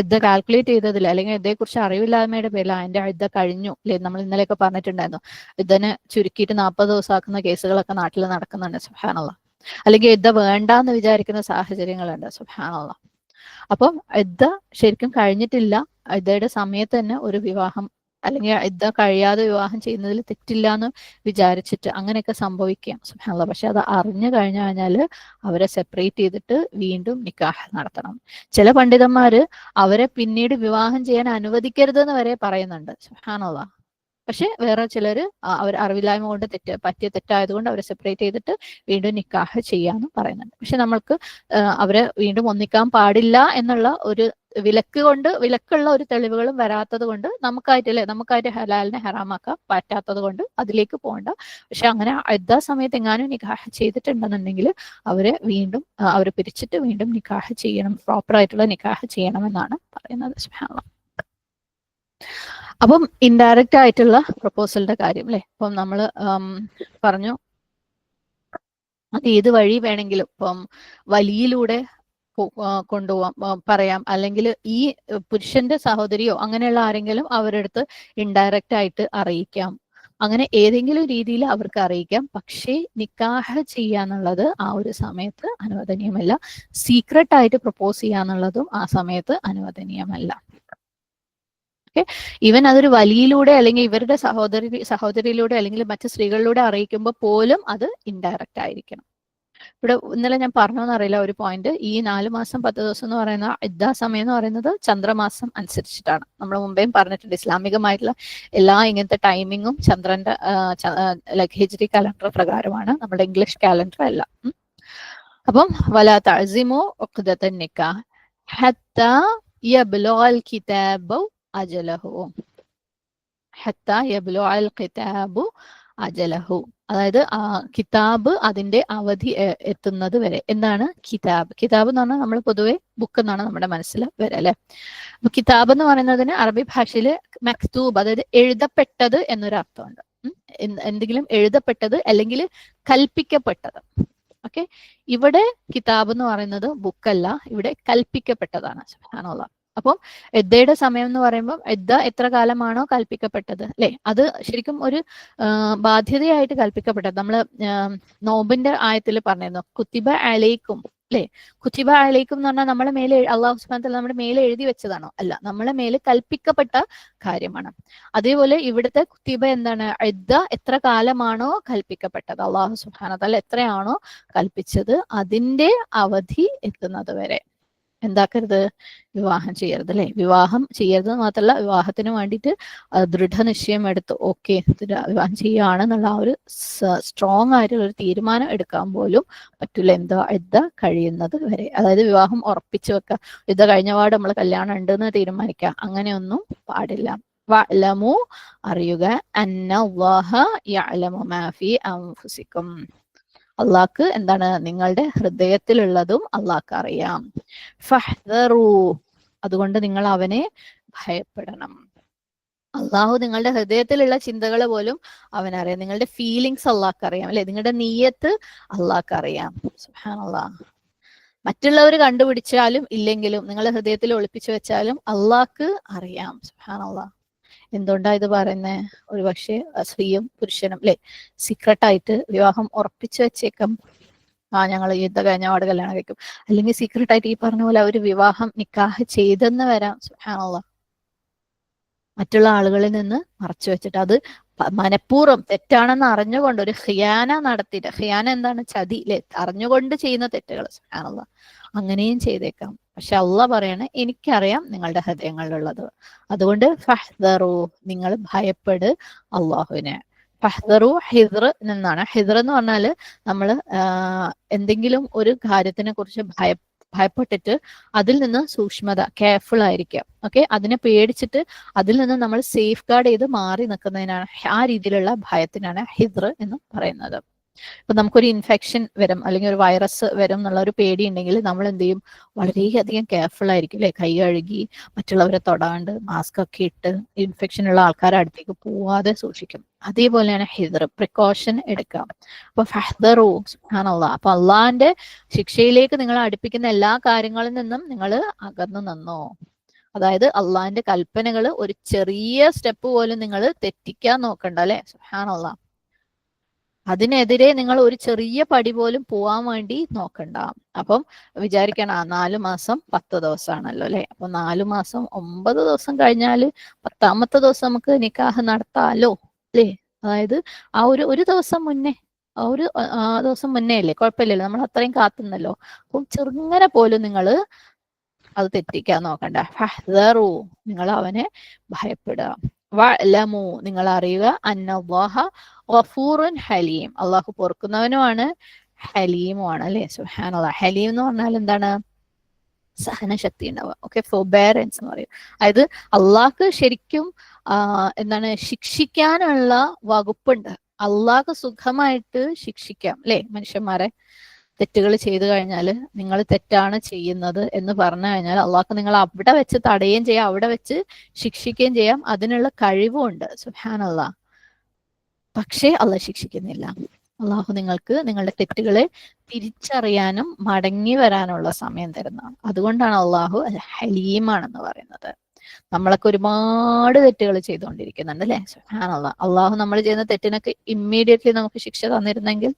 ഇദ്ദ കാൽക്കുലേറ്റ് ചെയ്തതില്ല അല്ലെങ്കിൽ ഇതേക്കുറിച്ച് അറിവില്ലായ്മയുടെ പേരിൽ അതിന്റെ ഇദ്ദ കഴിഞ്ഞു, അല്ലെ? നമ്മൾ ഇന്നലെയൊക്കെ പറഞ്ഞിട്ടുണ്ടായിരുന്നു. ഇദ്ദനെ ചുരുക്കിയിട്ട് 40 ദിവസം ആക്കുന്ന കേസുകളൊക്കെ നാട്ടിൽ നടക്കുന്നുണ്ട്. സുബ്ഹാനല്ലാഹ്. അല്ലെങ്കിൽ ഇദ്ദ വേണ്ടാന്ന് വിചാരിക്കുന്ന സാഹചര്യങ്ങളുണ്ട്. സുബ്ഹാനല്ലാഹ്. അപ്പം ഇദ്ദ ശരിക്കും കഴിഞ്ഞിട്ടില്ല. ഇദ്ദയുടെ സമയത്ത് തന്നെ ഒരു വിവാഹം അല്ലെങ്കിൽ ഇദ്ദ കഴിയാതെ വിവാഹം ചെയ്യുന്നതിൽ തെറ്റില്ല എന്ന് വിചാരിച്ചിട്ട് അങ്ങനെയൊക്കെ സംഭവിക്കാം. സുബ്ഹാനല്ലാഹ്. പക്ഷെ അത് അറിഞ്ഞു കഴിഞ്ഞു കഴിഞ്ഞാല് അവരെ സെപ്പറേറ്റ് ചെയ്തിട്ട് വീണ്ടും നിക്കാഹ് നടത്തണം. ചില പണ്ഡിതന്മാര് അവരെ പിന്നീട് വിവാഹം ചെയ്യാൻ അനുവദിക്കരുതെന്ന് വരെ പറയുന്നുണ്ട്. സുബ്ഹാനല്ലാഹ്. പക്ഷെ വേറെ ചിലര് അവർ അറിവില്ലായ്മ കൊണ്ട് പറ്റിയ തെറ്റായതുകൊണ്ട് അവരെ സെപ്പറേറ്റ് ചെയ്തിട്ട് വീണ്ടും നിക്കാഹ് ചെയ്യാന്ന് പറയുന്നുണ്ട്. പക്ഷെ നമ്മൾക്ക് അവരെ വീണ്ടും ഒന്നിക്കാൻ പാടില്ല എന്നുള്ള ഒരു വിലക്കുള്ള ഒരു തെളിവുകളും വരാത്തത് കൊണ്ട് നമുക്കായിട്ട് ഹലാലിനെ ഹറാമാക്കാൻ പറ്റാത്തത് കൊണ്ട് അതിലേക്ക് പോകണ്ട. പക്ഷെ അങ്ങനെ ഇദ്ദ സമയത്ത് എങ്ങാനും നിക്കാഹ് ചെയ്തിട്ടുണ്ടെന്നുണ്ടെങ്കിൽ അവരെ വീണ്ടും അവരെ പിരിച്ചിട്ട് വീണ്ടും നിക്കാഹ് ചെയ്യണം, പ്രോപ്പർ ആയിട്ടുള്ള നിക്കാഹ് ചെയ്യണമെന്നാണ് പറയുന്നത്. സുബ്ഹാനല്ലാഹ്. അപ്പം ഇൻഡയറക്റ്റ് ആയിട്ടുള്ള പ്രപ്പോസലിന്റെ കാര്യം, അല്ലെ? അപ്പം നമ്മൾ പറഞ്ഞു അത് ഏത് വഴി വേണമെങ്കിലും, ഇപ്പം വലിയിലൂടെ കൊണ്ടുപോവാം, പറയാം, അല്ലെങ്കിൽ ഈ പുരുഷന്റെ സഹോദരിയോ അങ്ങനെയുള്ള ആരെങ്കിലും അവരുടെ അടുത്ത് ഇൻഡയറക്റ്റ് ആയിട്ട് അറിയിക്കാം. അങ്ങനെ ഏതെങ്കിലും രീതിയിൽ അവർക്ക് അറിയിക്കാം. പക്ഷേ നിക്കാഹ് ചെയ്യാന്നുള്ളത് ആ ഒരു സമയത്ത് അനുവദനീയമല്ല. സീക്രട്ട് ആയിട്ട് പ്രപ്പോസ് ചെയ്യാന്നുള്ളതും ആ സമയത്ത് അനുവദനീയമല്ല. ഓക്കെ, ഈവൻ അതൊരു വലിയിലൂടെ അല്ലെങ്കിൽ ഇവരുടെ സഹോദരിയിലൂടെ അല്ലെങ്കിൽ മറ്റു സ്ത്രീകളിലൂടെ അറിയിക്കുമ്പോൾ പോലും അത് ഇൻഡയറക്റ്റ് ആയിരിക്കണം. ഇവിടെ ഇന്നലെ ഞാൻ പറഞ്ഞോന്നറിയില്ല ഒരു പോയിന്റ്, ഈ 4 മാസം 10 ദിവസം എന്ന് പറയുന്ന ഇദ്ദ സമയം എന്ന് പറയുന്നത് ചന്ദ്രമാസം അനുസരിച്ചിട്ടാണ്. നമ്മൾ മുമ്പേയും പറഞ്ഞിട്ടുണ്ട്, ഇസ്ലാമികമായിട്ടുള്ള എല്ലാ ഇങ്ങനത്തെ ടൈമിങ്ങും ചന്ദ്രന്റെ ലൈക്ക് ഹിജ്രി കലണ്ടർ പ്രകാരമാണ്, നമ്മുടെ ഇംഗ്ലീഷ് കാലണ്ടർ അല്ല. അപ്പം വലാ തഅസിമു ഉഖ്ദത്തൻ നിക്കാഹ് ഹത്താ യബ്ലുഗൽ കിതാബു അജലഹു. ഹത്താ യബ്ലുഗൽ കിതാബു അജലഹു, അതായത് കിതാബ് അതിന്റെ അവധി എത്തുന്നത് വരെ. എന്താണ് കിതാബ്? കിതാബ് എന്ന് പറഞ്ഞാൽ നമ്മൾ പൊതുവെ ബുക്ക് എന്നാണ് നമ്മുടെ മനസ്സിൽ വരെ അല്ലെ. അപ്പൊ കിതാബ് എന്ന് പറയുന്നതിന് അറബി ഭാഷയിൽ മക്തൂബ്, അതായത് എഴുതപ്പെട്ടത് എന്നൊരു അർത്ഥമുണ്ട്. എന്തെങ്കിലും എഴുതപ്പെട്ടത് അല്ലെങ്കിൽ കൽപ്പിക്കപ്പെട്ടത്. ഓക്കെ, ഇവിടെ കിതാബ് എന്ന് പറയുന്നത് ബുക്കല്ല, ഇവിടെ കൽപ്പിക്കപ്പെട്ടതാണ്. സുബ്ഹാനല്ലാഹ്. അപ്പം എദ്ദയുടെ സമയം എന്ന് പറയുമ്പോൾ എദ്ദ എത്ര കാലമാണോ കൽപ്പിക്കപ്പെട്ടത് അല്ലെ, അത് ശരിക്കും ഒരു ബാധ്യതയായിട്ട് കൽപ്പിക്കപ്പെട്ടത്. നമ്മള് നോമ്പിന്റെ ആയത്തിൽ പറഞ്ഞിരുന്നു കുത്തിബ അലൈക്കും അല്ലെ. കുത്തിബ അലൈക്കും എന്ന് പറഞ്ഞാൽ നമ്മളെ മേലെ അള്ളാഹു സുബ്ഹാനഹു വതആല നമ്മുടെ മേലെ എഴുതി വെച്ചതാണോ? അല്ല, നമ്മളെ മേലെ കൽപ്പിക്കപ്പെട്ട കാര്യമാണ്. അതേപോലെ ഇവിടുത്തെ കുത്തിബ എന്താണ്? ഇദ്ദ എത്ര കാലമാണോ കൽപ്പിക്കപ്പെട്ടത്, അള്ളാഹു സുബ്ഹാനഹു വതആല എത്രയാണോ കൽപ്പിച്ചത് അതിന്റെ അവധി എത്തുന്നത് വരെ എന്താക്കരുത്? വിവാഹം ചെയ്യരുത് അല്ലെ. വിവാഹം ചെയ്യരുത് മാത്രമല്ല, വിവാഹത്തിന് വേണ്ടിയിട്ട് ദൃഢനിശ്ചയം എടുത്ത് ഓക്കെ വിവാഹം ചെയ്യുകയാണെന്നുള്ള ആ ഒരു സ്ട്രോങ് ആയിട്ടുള്ള ഒരു തീരുമാനം എടുക്കാൻ പോലും പറ്റില്ല. എന്താ കഴിയുന്നത് വരെ. അതായത് വിവാഹം ഉറപ്പിച്ചു വെക്കുക, ഇത് കഴിഞ്ഞപാട് നമ്മൾ കല്യാണം ഉണ്ടെന്ന് തീരുമാനിക്കുക, അങ്ങനെയൊന്നും പാടില്ല. വഅലമു, അറിയുക, അന്നല്ലാഹ യഅലമു മാ ഫീ അൻഫുസിക്കും, അള്ളാഹ്ക്ക് എന്താണ് നിങ്ങളുടെ ഹൃദയത്തിലുള്ളതും അള്ളാഹ്ക്ക് അറിയാം. ഫഹ്ദറു, അതുകൊണ്ട് നിങ്ങൾ അവനെ ഭയപ്പെടണം. അള്ളാഹു നിങ്ങളുടെ ഹൃദയത്തിലുള്ള ചിന്തകൾ പോലും അവനറിയാം. നിങ്ങളുടെ ഫീലിങ്സ് അള്ളാഹ്ക്ക് അറിയാം അല്ലെ. നിങ്ങളുടെ നീയത്ത് അള്ളാഹ്ക്ക് അറിയാം. സുബ്ഹാനല്ലാഹ്. മറ്റുള്ളവർ കണ്ടുപിടിച്ചാലും ഇല്ലെങ്കിലും നിങ്ങളുടെ ഹൃദയത്തിൽ ഒളിപ്പിച്ചു വെച്ചാലും അള്ളാഹ്ക്ക് അറിയാം. സുബ്ഹാനല്ലാഹ്. എന്തുകൊണ്ടാ ഇത് പറയുന്നത്? ഒരു പക്ഷേ സ്ത്രീയും പുരുഷനും അല്ലെ സീക്രട്ടായിട്ട് വിവാഹം ഉറപ്പിച്ചു വെച്ചേക്കാം. ഞങ്ങൾ യുദ്ധം കഴിഞ്ഞ പാട് കല്യാണം കഴിക്കും, അല്ലെങ്കിൽ സീക്രട്ടായിട്ട് ഈ പറഞ്ഞ പോലെ ഒരു വിവാഹം നിക്കാഹ് ചെയ്തെന്ന് വരാം. സുബ്ഹാനല്ലാഹ്. മറ്റുള്ള ആളുകളിൽ നിന്ന് മറച്ചു വെച്ചിട്ട് അത് മനഃപൂർവ്വം തെറ്റാണെന്ന് അറിഞ്ഞുകൊണ്ട് ഒരു ഖിയാന നടത്തിയിട്ട്, ഖിയാന എന്താണ്? ചതി അല്ലെ, അറിഞ്ഞുകൊണ്ട് ചെയ്യുന്ന തെറ്റുകൾ. സുബ്ഹാനല്ലാഹ്. അങ്ങനെയും ചെയ്തേക്കാം. പക്ഷെ അള്ളാഹ് പറയണ എനിക്കറിയാം നിങ്ങളുടെ ഹൃദയങ്ങളിലുള്ളത്, അതുകൊണ്ട് ഫഹ്ദറു, നിങ്ങൾ ഭയപ്പെട് അള്ളാഹുവിനെ. ഫഹ്ദറു ഹിദ്ർ എന്നാണ്. ഹിദ്ർ എന്ന് പറഞ്ഞാല് നമ്മള് എന്തെങ്കിലും ഒരു കാര്യത്തിനെ കുറിച്ച് ഭയപ്പെട്ടിട്ട് അതിൽ നിന്ന് സൂക്ഷ്മത, കെയർഫുൾ ആയിരിക്കാം. ഓക്കെ, അതിനെ പേടിച്ചിട്ട് അതിൽ നിന്ന് നമ്മൾ സേഫ് ഗാർഡ് ചെയ്ത് മാറി നിൽക്കുന്നതിനാണ്, ആ രീതിയിലുള്ള ഭയത്തിനാണ് ഹിദ്ർ എന്ന് പറയുന്നത്. ഇപ്പൊ നമുക്കൊരു ഇൻഫെക്ഷൻ വരും അല്ലെങ്കിൽ ഒരു വൈറസ് വരും എന്നുള്ള ഒരു പേടി ഉണ്ടെങ്കിൽ നമ്മൾ എന്ത് ചെയ്യും? വളരെയധികം കെയർഫുൾ ആയിരിക്കും അല്ലെ. കൈ കഴുകി മറ്റുള്ളവരെ തൊടാണ്ട് മാസ്ക് ഒക്കെ ഇട്ട് ഇൻഫെക്ഷൻ ഉള്ള ആൾക്കാരെ അടുത്തേക്ക് പോവാതെ സൂക്ഷിക്കും. അതേപോലെയാണ് ഹിദ്ർ, പ്രിക്കോഷൻ എടുക്കാം. അപ്പൊ ഫഹ്ദറു, സുബ്ഹാനല്ലാഹ്. അപ്പൊ അള്ളാഹിന്റെ ശിക്ഷയിലേക്ക് നിങ്ങളെ അടുപ്പിക്കുന്ന എല്ലാ കാര്യങ്ങളിൽ നിന്നും നിങ്ങൾ അകന്നു നിന്നോ. അതായത് അള്ളാഹിന്റെ കൽപ്പനകൾ ഒരു ചെറിയ സ്റ്റെപ്പ് പോലും നിങ്ങൾ തെറ്റിക്കാൻ നോക്കണ്ട അല്ലെ. സുബ്ഹാനല്ലാഹ്. അതിനെതിരെ നിങ്ങൾ ഒരു ചെറിയ പടി പോലും പോവാൻ വേണ്ടി നോക്കണ്ട. അപ്പം വിചാരിക്കണം 4 മാസം 10 ദിവസമാണല്ലോ അല്ലെ. അപ്പൊ 4 മാസം 9 ദിവസം കഴിഞ്ഞാല് 10ാമത്തെ ദിവസം നമുക്ക് നിക്കാഹ് നടത്താലോ അല്ലേ. അതായത് ആ ഒരു ദിവസം മുന്നേ, ഒരു ദിവസം മുന്നേ അല്ലേ, കുഴപ്പമില്ലല്ലോ, നമ്മൾ അത്രയും കാത്തുന്നല്ലോ. അപ്പം ചെറുങ്ങനെ പോലും നിങ്ങൾ അത് തെറ്റിക്കാൻ നോക്കണ്ട. ഫഹ്ദറു, നിങ്ങൾ അവനെ ഭയപ്പെടുക. വഅലമു, നിങ്ങൾ അറിയുക, അന്നല്ലാഹ ഗഫൂറുൻ ഹലീം, അള്ളാഹു പൊറുക്കുന്നവനുമാണ് ഹലീമുമാണ് അല്ലെ. സുബ്ഹാനല്ലാഹ്. ഹലീം എന്ന് പറഞ്ഞാൽ എന്താണ്? സഹനശക്തി ഉണ്ടാവുക. ഓക്കെ, ഫോർബെയറൻസ് എന്ന് പറയും. അതായത് അള്ളാഹ്ക്ക് ശരിക്കും എന്താണ് ശിക്ഷിക്കാനുള്ള വകുപ്പുണ്ട്. അള്ളാഹ്ക്ക് സുഖമായിട്ട് ശിക്ഷിക്കാം അല്ലെ മനുഷ്യന്മാരെ. തെറ്റുകൾ ചെയ്തു കഴിഞ്ഞാൽ നിങ്ങൾ തെറ്റാണ് ചെയ്യുന്നത് എന്ന് പറഞ്ഞു കഴിഞ്ഞാൽ അള്ളാഹ്ക്ക് നിങ്ങൾ അവിടെ വെച്ച് തടയുകയും ചെയ്യാം, അവിടെ വെച്ച് ശിക്ഷിക്കുകയും ചെയ്യാം. അതിനുള്ള കഴിവുണ്ട്. സുബ്ഹാനല്ലാഹ്. പക്ഷേ അള്ളാഹ് ശിക്ഷിക്കുന്നില്ല. അള്ളാഹു നിങ്ങൾക്ക് നിങ്ങളുടെ തെറ്റുകളെ തിരിച്ചറിയാനും മടങ്ങി വരാനുള്ള സമയം തരുന്നതാണ്. അതുകൊണ്ടാണ് അള്ളാഹു ഹലീമാണെന്ന് പറയുന്നത്. നമ്മളൊക്കെ ഒരുപാട് തെറ്റുകൾ ചെയ്തുകൊണ്ടിരിക്കുന്നുണ്ട് അല്ലെ. സുബ്ഹാനല്ലാഹ്. അള്ളാഹു നമ്മൾ ചെയ്യുന്ന തെറ്റിനൊക്കെ ഇമ്മീഡിയറ്റ്ലി നമുക്ക് ശിക്ഷ തന്നിരുന്നെങ്കിൽ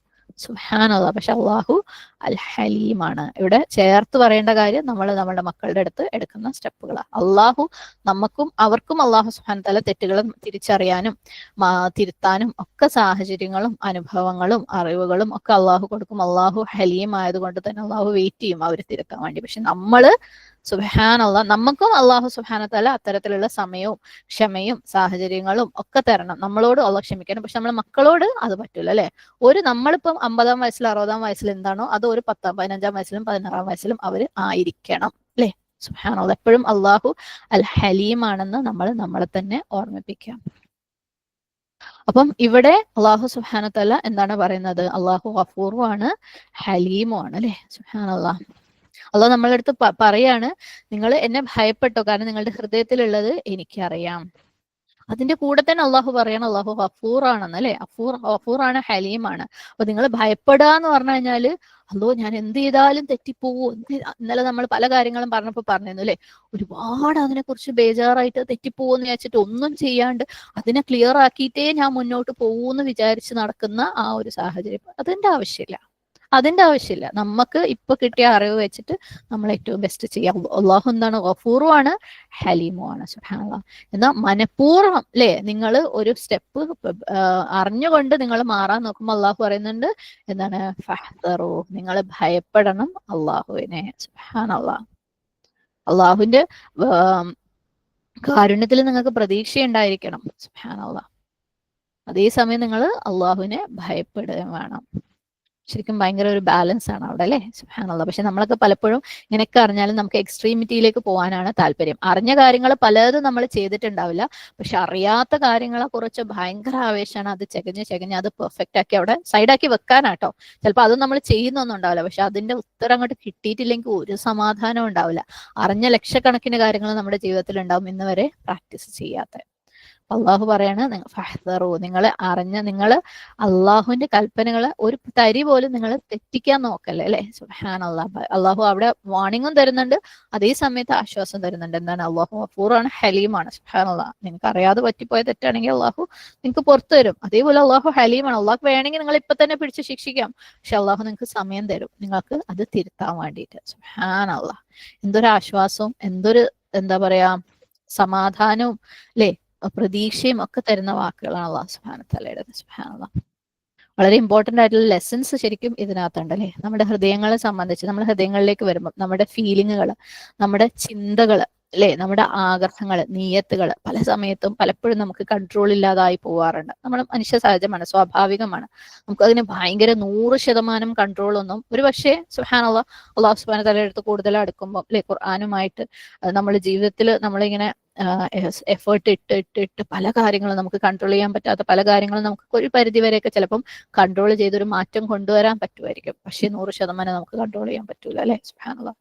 സുബ്ഹാനല്ലാഹ്. പക്ഷെ അള്ളാഹു അൽ ഹലീമാണ്. ഇവിടെ ചേർത്ത് പറയേണ്ട കാര്യം നമ്മൾ നമ്മുടെ മക്കളുടെ അടുത്ത് എടുക്കുന്ന സ്റ്റെപ്പുകളാണ്. അള്ളാഹു നമുക്കും അവർക്കും അള്ളാഹു സുബ്ഹാനഹു തആല തെറ്റുകളും തിരിച്ചറിയാനും തിരുത്താനും ഒക്കെ സാഹചര്യങ്ങളും അനുഭവങ്ങളും അറിവുകളും ഒക്കെ അള്ളാഹു കൊടുക്കും. അള്ളാഹു ഹലീം ആയതുകൊണ്ട് തന്നെ അള്ളാഹു വെയിറ്റ് ചെയ്യും അവർ തിരുത്താൻ വേണ്ടി. പക്ഷെ നമ്മള് സുബ്ഹാനല്ലാഹ്, നമുക്കും അള്ളാഹു സുബ്ഹാനഹു തആല അത്തരത്തിലുള്ള സമയവും ക്ഷമയും സാഹചര്യങ്ങളും ഒക്കെ തരണം. നമ്മളോട് അള്ളാഹ് ക്ഷമിക്കണം, പക്ഷെ നമ്മളെ മക്കളോട് അത് പറ്റൂല അല്ലെ. നമ്മളിപ്പം 50-ാം വയസ്സിൽ 60-ാം വയസ്സിൽ എന്താണോ അത് ഒരു 15-ാം വയസ്സിലും 16-ാം വയസ്സിലും അവർ ആയിരിക്കണം അല്ലെ. സുബ്ഹാനല്ലാഹ്. എപ്പോഴും അള്ളാഹു അൽ ഹലീം ആണെന്ന് നമ്മൾ നമ്മളെ തന്നെ ഓർമ്മിപ്പിക്കാം. അപ്പം ഇവിടെ അള്ളാഹു സുബ്ഹാനഹു തആല എന്താണ് പറയുന്നത്? അള്ളാഹു ഗഫൂറുമാണ് ഹലീമുമാണ് അല്ലെ. സുബ്ഹാനല്ലാഹ്. അള്ളാഹു നമ്മളെ അടുത്ത് പറയാണ്, നിങ്ങൾ എന്നെ ഭയപ്പെട്ടോ, കാരണം നിങ്ങളുടെ ഹൃദയത്തിലുള്ളത് എനിക്കറിയാം. അതിന്റെ കൂടെ തന്നെ അള്ളാഹു പറയണം അള്ളാഹു ഗഫൂറാണെന്ന് അല്ലെ. ഗഫൂറാണ്, ഹലീമാണ്. അപ്പൊ നിങ്ങൾ ഭയപ്പെടുക എന്ന് പറഞ്ഞു കഴിഞ്ഞാല് അല്ലോ ഞാൻ എന്ത് ചെയ്താലും തെറ്റിപ്പോവോ. ഇന്നലെ നമ്മൾ പല കാര്യങ്ങളും പറഞ്ഞപ്പോ പറഞ്ഞിരുന്നു അല്ലെ, ഒരുപാട് അതിനെക്കുറിച്ച് ബേജാറായിട്ട് തെറ്റിപ്പോവെന്ന് വിചാരിച്ചിട്ട് ഒന്നും ചെയ്യാണ്ട് അതിനെ ക്ലിയർ ആക്കിയിട്ടേ ഞാൻ മുന്നോട്ട് പോവൂന്ന് വിചാരിച്ച് നടക്കുന്ന ആ ഒരു സാഹചര്യം, അതിന്റെ ആവശ്യമില്ല. നമുക്ക് ഇപ്പൊ കിട്ടിയ അറിവ് വെച്ചിട്ട് നമ്മൾ ഏറ്റവും ബെസ്റ്റ് ചെയ്യാം. അള്ളാഹു എന്താണ്? ഗഫൂറുമാണ്, ഹലീമുമാണ്. സുബ്ഹാനല്ലാഹ്. എന്നാൽ മനഃപൂർവ്വം അല്ലെ നിങ്ങൾ ഒരു സ്റ്റെപ്പ് അറിഞ്ഞുകൊണ്ട് നിങ്ങൾ മാറാൻ നോക്കുമ്പോൾ അള്ളാഹു പറയുന്നുണ്ട് എന്താണ്? ഫഹ്ദറു, നിങ്ങൾ ഭയപ്പെടണം അള്ളാഹുവിനെ. സുബ്ഹാനല്ലാഹ്. അള്ളാഹുവിന്റെ കാരുണ്യത്തിൽ നിങ്ങൾക്ക് പ്രതീക്ഷയുണ്ടായിരിക്കണം. സുബ്ഹാനല്ലാഹ്. അതേസമയം നിങ്ങൾ അള്ളാഹുവിനെ ഭയപ്പെടുകയും വേണം. ശരിക്കും ഭയങ്കര ഒരു ബാലൻസ് ആണ് അവിടെ അല്ലെ. സുബ്ഹാനല്ലാഹ്. പക്ഷെ നമ്മളൊക്കെ പലപ്പോഴും ഇങ്ങനെയൊക്കെ അറിഞ്ഞാലും നമുക്ക് എക്സ്ട്രീമിറ്റിയിലേക്ക് പോകാനാണ് താല്പര്യം. അറിഞ്ഞ കാര്യങ്ങൾ പലതും നമ്മൾ ചെയ്തിട്ടുണ്ടാവില്ല, പക്ഷെ അറിയാത്ത കാര്യങ്ങളെ കുറിച്ച് ഭയങ്കര ആവേശമാണ്. അത് ചെകഞ്ഞ് അത് പെർഫെക്റ്റ് ആക്കി അവിടെ സൈഡാക്കി വെക്കാനാട്ടോ. ചിലപ്പോൾ അതും നമ്മൾ ചെയ്യുന്നൊന്നും ഉണ്ടാവില്ല, പക്ഷെ അതിന്റെ ഉത്തരം അങ്ങോട്ട് കിട്ടിയിട്ടില്ലെങ്കിൽ ഒരു സമാധാനം ഉണ്ടാവില്ല. അറിഞ്ഞ ലക്ഷക്കണക്കിന് കാര്യങ്ങൾ നമ്മുടെ ജീവിതത്തിൽ ഉണ്ടാവും, ഇന്ന് വരെ പ്രാക്ടീസ് ചെയ്യാത്ത. അള്ളാഹു പറയാണ് ഫഹ്ദറു, നിങ്ങൾ അള്ളാഹുവിന്റെ കൽപ്പനകള് ഒരു തരി പോലും നിങ്ങൾ തെറ്റിക്കാൻ നോക്കല്ലേ അല്ലെ. സുബ്ഹാനല്ലാഹ്. അള്ളാഹു അവിടെ വാർണിംഗും തരുന്നുണ്ട്, അതേ സമയത്ത് ആശ്വാസം തരുന്നുണ്ട്. എന്താണ്? അള്ളാഹു ഗഫൂറാണ്, ഹലീമാണ്. സുബ്ഹാനല്ലാഹ്. നിങ്ങൾക്ക് അറിയാതെ പറ്റിപ്പോയ തെറ്റാണെങ്കിൽ അള്ളാഹു നിങ്ങൾക്ക് പുറത്തു തരും. അതേപോലെ അള്ളാഹു ഹലീമാണ്. അള്ളാഹു വേണമെങ്കിൽ നിങ്ങൾ ഇപ്പൊ തന്നെ പിടിച്ച് ശിക്ഷിക്കാം, പക്ഷെ അള്ളാഹു നിങ്ങൾക്ക് സമയം തരും നിങ്ങൾക്ക് അത് തിരുത്താൻ വേണ്ടിയിട്ട്. സുബ്ഹാനല്ലാഹ്. എന്തൊരു ആശ്വാസവും എന്തൊരു എന്താ പറയാ സമാധാനവും അല്ലെ പ്രതീക്ഷയും ഒക്കെ തരുന്ന വാക്കുകളാണ് അള്ളാഹു സുബ്ഹാനഹു തആലയുടെ. സുബ്ഹാനല്ലാഹ്. വളരെ ഇമ്പോർട്ടന്റ് ആയിട്ടുള്ള ലെസൺസ് ശരിക്കും ഇതിനകത്തുണ്ട് അല്ലെ. നമ്മുടെ ഹൃദയങ്ങളെ സംബന്ധിച്ച്, നമ്മുടെ ഹൃദയങ്ങളിലേക്ക് വരുമ്പോൾ നമ്മുടെ ഫീലിങ്ങുകൾ, നമ്മുടെ ചിന്തകൾ അല്ലെ, നമ്മുടെ ആഗ്രഹങ്ങൾ, നീയത്തുകൾ പല സമയത്തും പലപ്പോഴും നമുക്ക് കൺട്രോൾ ഇല്ലാതായി പോവാറുണ്ട്. നമ്മുടെ മനുഷ്യ സഹജമാണ്, സ്വാഭാവികമാണ്. നമുക്കതിന് ഭയങ്കര 100% കൺട്രോൾ ഒന്നും ഒരു പക്ഷേ സുബ്ഹാനല്ലാഹ് അള്ളാഹു സുബ്ഹാനഹു തആലയുടെ അടുത്ത് കൂടുതൽ അടുക്കുമ്പോൾ അല്ലെ, ഖുർആനുമായിട്ട് നമ്മുടെ ജീവിതത്തിൽ നമ്മളിങ്ങനെ എഫേർട്ട് ഇട്ട് പല കാര്യങ്ങളും നമുക്ക് കൺട്രോൾ ചെയ്യാൻ പറ്റാത്ത പല കാര്യങ്ങളും നമുക്ക് ഒരു പരിധി വരെയൊക്കെ ചിലപ്പം കൺട്രോൾ ചെയ്തൊരു മാറ്റം കൊണ്ടുവരാൻ പറ്റുമായിരിക്കും. പക്ഷെ 100% നമുക്ക് കൺട്രോൾ ചെയ്യാൻ പറ്റൂല അല്ലെ. സുബ്ഹാനല്ലാഹ്.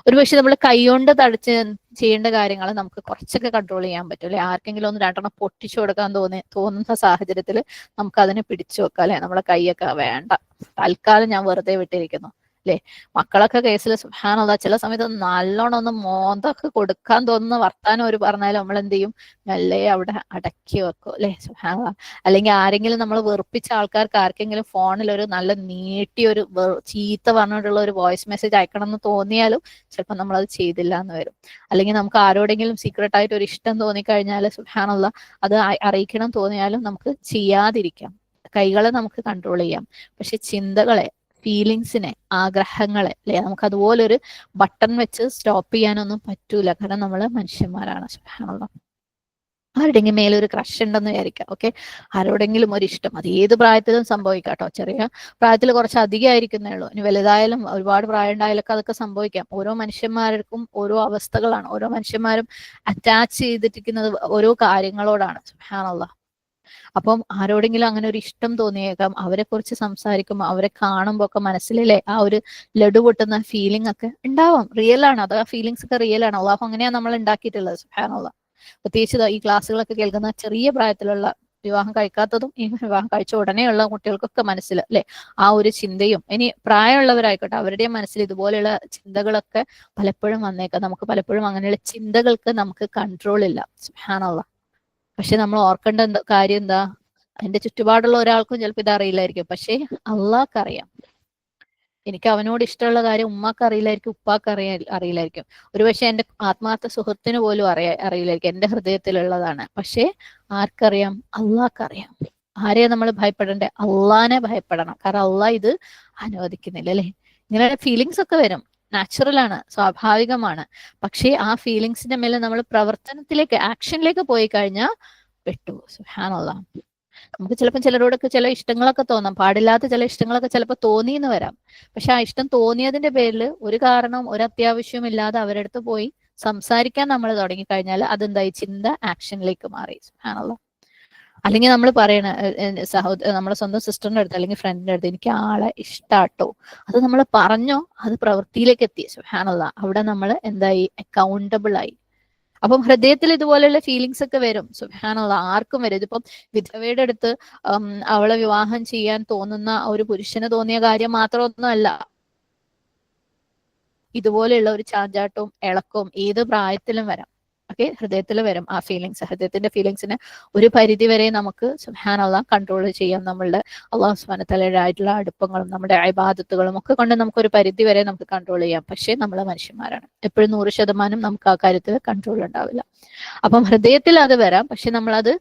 ഒരു പക്ഷെ നമ്മൾ കൈകൊണ്ട് തടച്ച് ചെയ്യേണ്ട കാര്യങ്ങൾ നമുക്ക് കുറച്ചൊക്കെ കൺട്രോൾ ചെയ്യാൻ പറ്റും അല്ലെ. ആർക്കെങ്കിലും ഒന്ന് രണ്ടെണ്ണം പൊട്ടിച്ചു കൊടുക്കാൻ തോന്നുന്ന സാഹചര്യത്തിൽ നമുക്ക് അതിനെ പിടിച്ചു വെക്കാം അല്ലെ. നമ്മളെ കൈയൊക്കെ വേണ്ട, തൽക്കാലം ഞാൻ വെറുതെ വിട്ടിരിക്കുന്നു അല്ലെ. മക്കളൊക്കെ കേസിൽ സുബ്ഹാനല്ലാഹ് ചില സമയത്ത് നല്ലോണം ഒന്ന് മോന്തൊക്കെ കൊടുക്കാൻ തോന്നുന്ന വർത്താനം ഒരു പറഞ്ഞാലും നമ്മൾ എന്ത് ചെയ്യും? മെല്ലെ അവിടെ അടക്കി വെക്കും അല്ലെ. സുബ്ഹാനല്ലാഹ്. അല്ലെങ്കിൽ ആരെങ്കിലും നമ്മൾ വെറുപ്പിച്ച ആൾക്കാർക്ക് ആർക്കെങ്കിലും ഫോണിൽ ഒരു നല്ല നീട്ടിയൊരു ചീത്ത പറഞ്ഞിട്ടുള്ള ഒരു വോയിസ് മെസ്സേജ് അയക്കണം എന്ന് തോന്നിയാലും ചിലപ്പോൾ നമ്മൾ അത് ചെയ്തില്ല എന്ന് വരും. അല്ലെങ്കിൽ നമുക്ക് ആരോടെങ്കിലും സീക്രട്ട് ആയിട്ട് ഒരു ഇഷ്ടം തോന്നിക്കഴിഞ്ഞാൽ സുബ്ഹാനല്ലാഹ് അത് അറിയിക്കണം തോന്നിയാലും നമുക്ക് ചെയ്യാതിരിക്കാം. കൈകളെ നമുക്ക് കൺട്രോൾ ചെയ്യാം, പക്ഷെ ചിന്തകളെ, ഫീലിങ്സിനെ, ആഗ്രഹങ്ങളെ അല്ലെ നമുക്ക് അതുപോലൊരു ബട്ടൺ വെച്ച് സ്റ്റോപ്പ് ചെയ്യാനൊന്നും പറ്റൂല. കാരണം നമ്മൾ മനുഷ്യന്മാരാണ്. സുബ്ഹാനല്ലാഹ്. ആരുടെങ്കിലും മേലെ ഒരു ക്രഷ് ഉണ്ടെന്ന് വിചാരിക്കാം. ഓക്കെ, ആരോടെങ്കിലും ഒരു ഇഷ്ടം, അത് ഏത് പ്രായത്തിലും സംഭവിക്കാം കേട്ടോ. ചെറിയ പ്രായത്തിൽ കുറച്ച് അധികമായിരിക്കുന്നേ ഉള്ളൂ, ഇനി വലുതായാലും ഒരുപാട് പ്രായം ഉണ്ടായാലൊക്കെ അതൊക്കെ സംഭവിക്കാം. ഓരോ മനുഷ്യന്മാർക്കും ഓരോ അവസ്ഥകളാണ്. ഓരോ മനുഷ്യന്മാരും അറ്റാച്ച് ചെയ്തിരിക്കുന്നത് ഓരോ കാര്യങ്ങളോടാണ്. സുബ്ഹാനല്ലാഹ്. അപ്പം ആരോടെങ്കിലും അങ്ങനെ ഒരു ഇഷ്ടം തോന്നിയേക്കാം. അവരെ കുറിച്ച് സംസാരിക്കുമ്പോൾ അവരെ കാണുമ്പോൾ ഒക്കെ മനസ്സിലെ ആ ഒരു ലഡു പൊട്ടുന്ന ഫീലിംഗ് ഒക്കെ ഉണ്ടാവാം. റിയൽ ആണ്, അത് ആ ഫീലിങ്സ് ഒക്കെ റിയൽ ആണ്. അള്ളാഹു അങ്ങനെയാണ് നമ്മൾ ഉണ്ടാക്കിയിട്ടുള്ളത്. സുബ്ഹാനല്ലാഹ്. പ്രത്യേകിച്ച് ഈ ക്ലാസ്സുകളൊക്കെ കേൾക്കുന്ന ചെറിയ പ്രായത്തിലുള്ള വിവാഹം കഴിക്കാത്തതും ഈ വിവാഹം കഴിച്ച ഉടനെയുള്ള കുട്ടികൾക്കൊക്കെ മനസ്സിൽ അല്ലെ ആ ഒരു ചിന്തയും, ഇനി പ്രായമുള്ളവരായിക്കോട്ടെ അവരുടെയും മനസ്സിൽ ഇതുപോലെയുള്ള ചിന്തകളൊക്കെ പലപ്പോഴും വന്നേക്കാം. നമുക്ക് പലപ്പോഴും അങ്ങനെയുള്ള ചിന്തകൾക്ക് നമുക്ക് കൺട്രോൾ ഇല്ല. സുബ്ഹാനല്ലാഹ്. പക്ഷെ നമ്മൾ ഓർക്കേണ്ട കാര്യം എന്താ? എന്റെ ചുറ്റുപാടുള്ള ഒരാൾക്കും ചിലപ്പോൾ ഇത് അറിയില്ലായിരിക്കും, പക്ഷേ അള്ളാഹ്ക്കറിയാം. എനിക്ക് അവനോട് ഇഷ്ടമുള്ള കാര്യം ഉമ്മാക്ക് അറിയില്ലായിരിക്കും, ഉപ്പാക്ക് അറിയില്ലായിരിക്കും, ഒരുപക്ഷെ എന്റെ ആത്മാർത്ഥ സുഹൃത്തിന് പോലും അറിയില്ലായിരിക്കും, എന്റെ ഹൃദയത്തിലുള്ളതാണ്. പക്ഷേ ആർക്കറിയാം? അള്ളാഹ്ക്കറിയാം. ആരെയാ നമ്മൾ ഭയപ്പെടണ്ടേ? അള്ളാഹിനെ ഭയപ്പെടണം. കാരണം അള്ളാഹ് ഇത് അനുവദിക്കുന്നില്ല, അല്ലെ? ഇങ്ങനെ ഫീലിങ്സ് ഒക്കെ വരും, നാച്ചുറൽ ആണ്, സ്വാഭാവികമാണ്. പക്ഷേ ആ ഫീലിങ്സിന്റെ മേലെ നമ്മൾ പ്രവർത്തനത്തിലേക്ക്, ആക്ഷനിലേക്ക് പോയി കഴിഞ്ഞാൽ പെട്ടു. സുബ്ഹാനല്ലാഹ്. നമുക്ക് ചിലപ്പോൾ ചിലരോടൊക്കെ ചില ഇഷ്ടങ്ങളൊക്കെ തോന്നാം, പാടില്ലാത്ത ചില ഇഷ്ടങ്ങളൊക്കെ ചിലപ്പോൾ തോന്നിയെന്ന് വരാം. പക്ഷെ ആ ഇഷ്ടം തോന്നിയതിന്റെ പേരിൽ ഒരു കാരണവും ഒരു അത്യാവശ്യവും ഇല്ലാതെ അവരുടെ അടുത്ത് പോയി സംസാരിക്കാൻ നമ്മൾ തുടങ്ങിക്കഴിഞ്ഞാൽ അതെന്തായി? ചിന്ത ആക്ഷനിലേക്ക് മാറി. സുബ്ഹാനല്ലാഹ്. അല്ലെങ്കിൽ നമ്മൾ പറയണ നമ്മളെ സ്വന്തം സിസ്റ്ററിന്റെ അടുത്ത് അല്ലെങ്കിൽ ഫ്രണ്ടിന്റെ അടുത്ത് എനിക്ക് ആളെ ഇഷ്ടാട്ടോ, അത് നമ്മൾ പറഞ്ഞോ, അത് പ്രവൃത്തിയിലേക്ക് എത്തി. സുബ്ഹാനല്ലാഹ്. അവിടെ നമ്മൾ എന്തായി? അക്കൗണ്ടബിൾ ആയി. അപ്പം ഹൃദയത്തിൽ ഇതുപോലെയുള്ള ഫീലിങ്സ് ഒക്കെ വരും. സുബ്ഹാനല്ലാഹ്. ആർക്കും വരും. ഇതിപ്പം വിധവയുടെ അടുത്ത് അവളെ വിവാഹം ചെയ്യാൻ തോന്നുന്ന ഒരു പുരുഷന് തോന്നിയ കാര്യം മാത്രമൊന്നുമല്ല, ഇതുപോലെയുള്ള ഒരു ചാഞ്ചാട്ടവും ഇളക്കവും ഏത് പ്രായത്തിലും വരാം. ഓക്കെ, ഹൃദയത്തിൽ വരും ആ ഫീലിങ്സ്. ഹൃദയത്തിന്റെ ഫീലിങ്സിന് ഒരു പരിധി വരെ നമുക്ക് സുബ്ഹാനല്ലാഹ് കൺട്രോൾ ചെയ്യാം. നമ്മളുടെ അള്ളാഹു സുബ്ഹാനഹു വ തആലയായിട്ടുള്ള അടുപ്പങ്ങളും നമ്മുടെ ഇബാദത്തുകളും ഒക്കെ കൊണ്ട് നമുക്ക് ഒരു പരിധി വരെ നമുക്ക് കൺട്രോൾ ചെയ്യാം. പക്ഷേ നമ്മൾ മനുഷ്യന്മാരാണ്, എപ്പോഴും 100% നമുക്ക് ആ കാര്യത്തിൽ കൺട്രോൾ ഉണ്ടാവില്ല. അപ്പം ഹൃദയത്തിൽ അത് വരാം, പക്ഷെ നമ്മളത്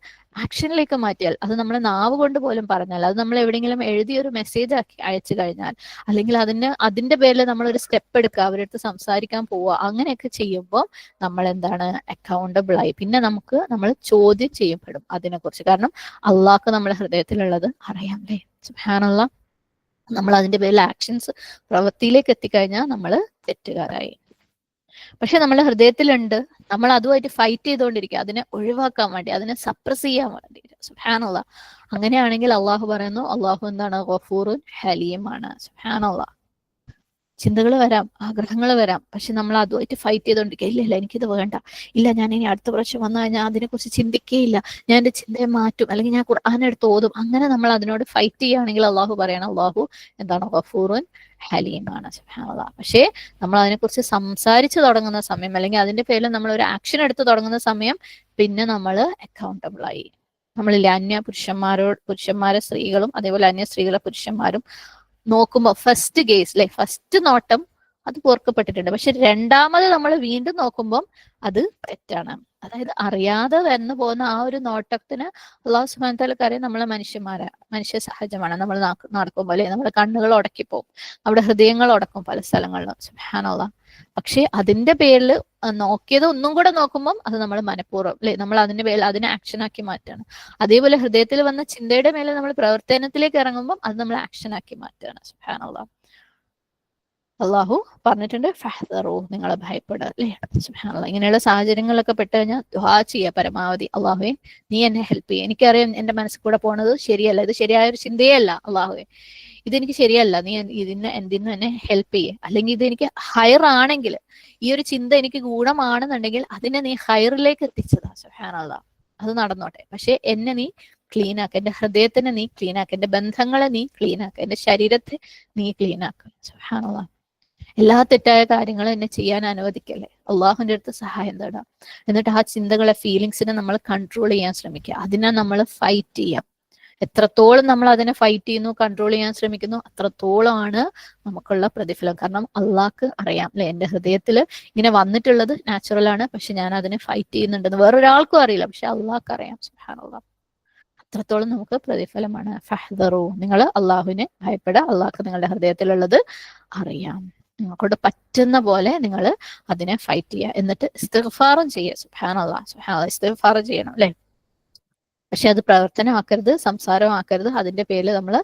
ആക്ഷനിലേക്ക് മാറ്റിയാൽ, അത് നമ്മൾ നാവ് കൊണ്ട് പോലും പറഞ്ഞാൽ, അത് നമ്മൾ എവിടെയെങ്കിലും എഴുതി ഒരു മെസ്സേജ് ആക്കി അയച്ചു കഴിഞ്ഞാൽ, അല്ലെങ്കിൽ അതിന്റെ പേരിൽ നമ്മൾ ഒരു സ്റ്റെപ്പ് എടുക്കുക, അവരുടെ അടുത്ത് സംസാരിക്കാൻ പോവുക, അങ്ങനെയൊക്കെ ചെയ്യുമ്പോൾ നമ്മൾ എന്താണ്? അക്കൗണ്ടബിൾ ആയി. പിന്നെ നമ്മൾ ചോദ്യം ചെയ്യപ്പെടും അതിനെക്കുറിച്ച്. കാരണം അള്ളാഹ്ക്ക് നമ്മുടെ ഹൃദയത്തിലുള്ളത് അറിയാം, അല്ലേ? സുബ്ഹാനല്ലാഹ്. നമ്മൾ അതിന്റെ പേരിൽ ആക്ഷൻസ്, പ്രവൃത്തിയിലേക്ക് എത്തിക്കഴിഞ്ഞാൽ നമ്മൾ തെറ്റുകാരായി. പക്ഷെ നമ്മുടെ ഹൃദയത്തിലുണ്ട്, നമ്മൾ അതുമായിട്ട് ഫൈറ്റ് ചെയ്തുകൊണ്ടിരിക്കുക, അതിനെ ഒഴിവാക്കാൻ വേണ്ടി, അതിനെ സപ്രസ് ചെയ്യാൻ വേണ്ടി. സുബ്ഹാനല്ലാഹ്. അങ്ങനെയാണെങ്കിൽ അള്ളാഹു പറയുന്നു, അള്ളാഹു എന്താണ്? ഗഫൂറുൻ ഹലീമാണ്. സുബ്ഹാനല്ലാഹ്. ചിന്തകൾ വരാം, ആഗ്രഹങ്ങൾ വരാം, പക്ഷെ നമ്മൾ അതുമായിട്ട് ഫൈറ്റ് ചെയ്തുകൊണ്ടിരിക്കുക. ഇല്ല എനിക്കിത് വേണ്ട, ഇല്ല ഞാൻ ഇനി അടുത്ത പ്രാവശ്യം വന്നു കഴിഞ്ഞാൽ അതിനെക്കുറിച്ച് ചിന്തിക്കേയില്ല, ഞാൻ എന്റെ ചിന്തയെ മാറ്റും, അല്ലെങ്കിൽ ഞാൻ ഖുർആൻ എടുത്ത് ഓതും. അങ്ങനെ നമ്മൾ അതിനോട് ഫൈറ്റ് ചെയ്യുകയാണെങ്കിൽ അള്ളാഹു പറയണം, അള്ളാഹു എന്താണ്? ഗഫൂറുൻ ഹലീമാണ്. സുബ്ഹാനല്ലാഹ്. പക്ഷേ നമ്മൾ അതിനെക്കുറിച്ച് സംസാരിച്ചു തുടങ്ങുന്ന സമയം, അല്ലെങ്കിൽ അതിന്റെ പേരിൽ നമ്മൾ ഒരു ആക്ഷൻ എടുത്ത് തുടങ്ങുന്ന സമയം, പിന്നെ നമ്മൾ അക്കൗണ്ടബിൾ ആയി. നമ്മളില്ലേ, അന്യ പുരുഷന്മാരെ സ്ത്രീകളും അതേപോലെ അന്യ സ്ത്രീകളെ പുരുഷന്മാരും നോക്കുമ്പോൾ ഫസ്റ്റ് ഗേസ്, അല്ലെ, ഫസ്റ്റ് നോട്ടം അത് പൊറുക്കപ്പെട്ടിട്ടുണ്ട്. പക്ഷെ രണ്ടാമത് നമ്മൾ വീണ്ടും നോക്കുമ്പോൾ അത് തെറ്റാണ്. അതായത് അറിയാതെ വന്നു പോകുന്ന ആ ഒരു നോട്ടത്തിന് അള്ളാഹു സുബ്ഹാനഹു വ തആലക്ക് അറിയാം നമ്മളെ മനുഷ്യ സഹജമാണ്. നമ്മൾ നടക്കുമ്പോൾ, അല്ലെ, നമ്മുടെ കണ്ണുകൾ ഉടക്കിപ്പോവും, നമ്മുടെ ഹൃദയങ്ങൾ ഉടക്കും പല സ്ഥലങ്ങളിലും. സുബ്ഹാനല്ലാഹ്. പക്ഷെ അതിന്റെ പേരിൽ നോക്കിയത് ഒന്നും കൂടെ നോക്കുമ്പോൾ അത് നമ്മൾ മനഃപൂർവ്വം, അല്ലെ, നമ്മൾ അതിന്റെ പേരിൽ അതിനെ ആക്ഷൻ ആക്കി മാറ്റുകയാണ്. അതേപോലെ ഹൃദയത്തിൽ വന്ന ചിന്തയുടെ മേലെ നമ്മൾ പ്രവർത്തനത്തിലേക്ക് ഇറങ്ങുമ്പോൾ അത് നമ്മൾ ആക്ഷൻ ആക്കി മാറ്റുകയാണ്. സുബ്ഹാനല്ലാഹ്. അള്ളാഹു പറഞ്ഞിട്ടുണ്ട്, ഫഹ്ദറു, നിങ്ങൾ ഭയപ്പെടുക, അല്ലേ? സുബ്ഹാനല്ലാഹ്. ഇങ്ങനെയുള്ള സാഹചര്യങ്ങളിലൊക്കെ പെട്ട് കഴിഞ്ഞാൽ ദുആ ചെയ്യുക പരമാവധി. അള്ളാഹുവേ, നീ എന്നെ ഹെൽപ്പ് ചെയ്യുക, എനിക്കറിയാം എന്റെ മനസ്സിൽ കൂടെ പോണത് ശരിയല്ല, ഇത് ശരിയായ ഒരു ചിന്തയേ അല്ല. അള്ളാഹുവേ, ഇതെനിക്ക് ശരിയല്ല, നീ എന്തിനും എന്നെ ഹെൽപ്പ് ചെയ്യേ. അല്ലെങ്കിൽ ഇതെനിക്ക് ഹയർ ആണെങ്കിൽ, ഈ ഒരു ചിന്ത എനിക്ക് ഗുണമാണെന്നുണ്ടെങ്കിൽ അതിനെ നീ ഹയറിലേക്ക് എത്തിച്ചതാ. സുബ്ഹാനല്ലാഹ്. അത് നടന്നോട്ടെ, പക്ഷെ എന്നെ നീ ക്ലീൻ ആക്കുക, എന്റെ ഹൃദയത്തിനെ നീ ക്ലീൻ ആക്കുക, എന്റെ ബന്ധങ്ങളെ നീ ക്ലീൻ ആക്കുക, എന്റെ ശരീരത്തെ നീ ക്ലീൻ ആക്കുക. സുബ്ഹാനല്ലാഹ്. എല്ലാ തെറ്റായ കാര്യങ്ങളും എന്നെ ചെയ്യാൻ അനുവദിക്കല്ലേ. അള്ളാഹുവിന്റെ അടുത്ത് സഹായം തേടാം. എന്നിട്ട് ആ ചിന്തകളെ, ഫീലിങ്സിനെ നമ്മൾ കൺട്രോൾ ചെയ്യാൻ ശ്രമിക്കുക. അതിനെ നമ്മൾ ഫൈറ്റ് ചെയ്യാം. എത്രത്തോളം നമ്മൾ അതിനെ ഫൈറ്റ് ചെയ്യുന്നു, കൺട്രോൾ ചെയ്യാൻ ശ്രമിക്കുന്നു, അത്രത്തോളമാണ് നമുക്കുള്ള പ്രതിഫലം. കാരണം അള്ളാഹ്ക്ക് അറിയാം, അല്ലെ, എന്റെ ഹൃദയത്തിൽ ഇങ്ങനെ വന്നിട്ടുള്ളത് നാച്ചുറൽ ആണ്, പക്ഷെ ഞാൻ അതിനെ ഫൈറ്റ് ചെയ്യുന്നുണ്ടെന്ന് വേറൊരാൾക്കും അറിയില്ല, പക്ഷെ അള്ളാഹ്ക്ക് അറിയാം. സുബ്ഹാനല്ലാഹ്. അത്രത്തോളം നമുക്ക് പ്രതിഫലമാണ്. ഫഹ്ദറു, നിങ്ങൾ അള്ളാഹുവിനെ ഭയപ്പെടുക, അള്ളാഹ്ക്ക് നിങ്ങളുടെ ഹൃദയത്തിലുള്ളത് അറിയാം. നിങ്ങൾക്കൊണ്ട് പറ്റുന്ന പോലെ നിങ്ങൾ അതിനെ ഫൈറ്റ് ചെയ്യുക. എന്നിട്ട് ഇസ്തിഗ്ഫാറും ചെയ്യുക. സുബ്ഹാനല്ലാഹ്. ഇസ്തിഗ്ഫാർ ചെയ്യണം, അല്ലെ? പക്ഷെ അത് പ്രവർത്തനമാക്കരുത്, സംസാരമാക്കരുത്. അതിന്റെ പേരിൽ നമ്മൾ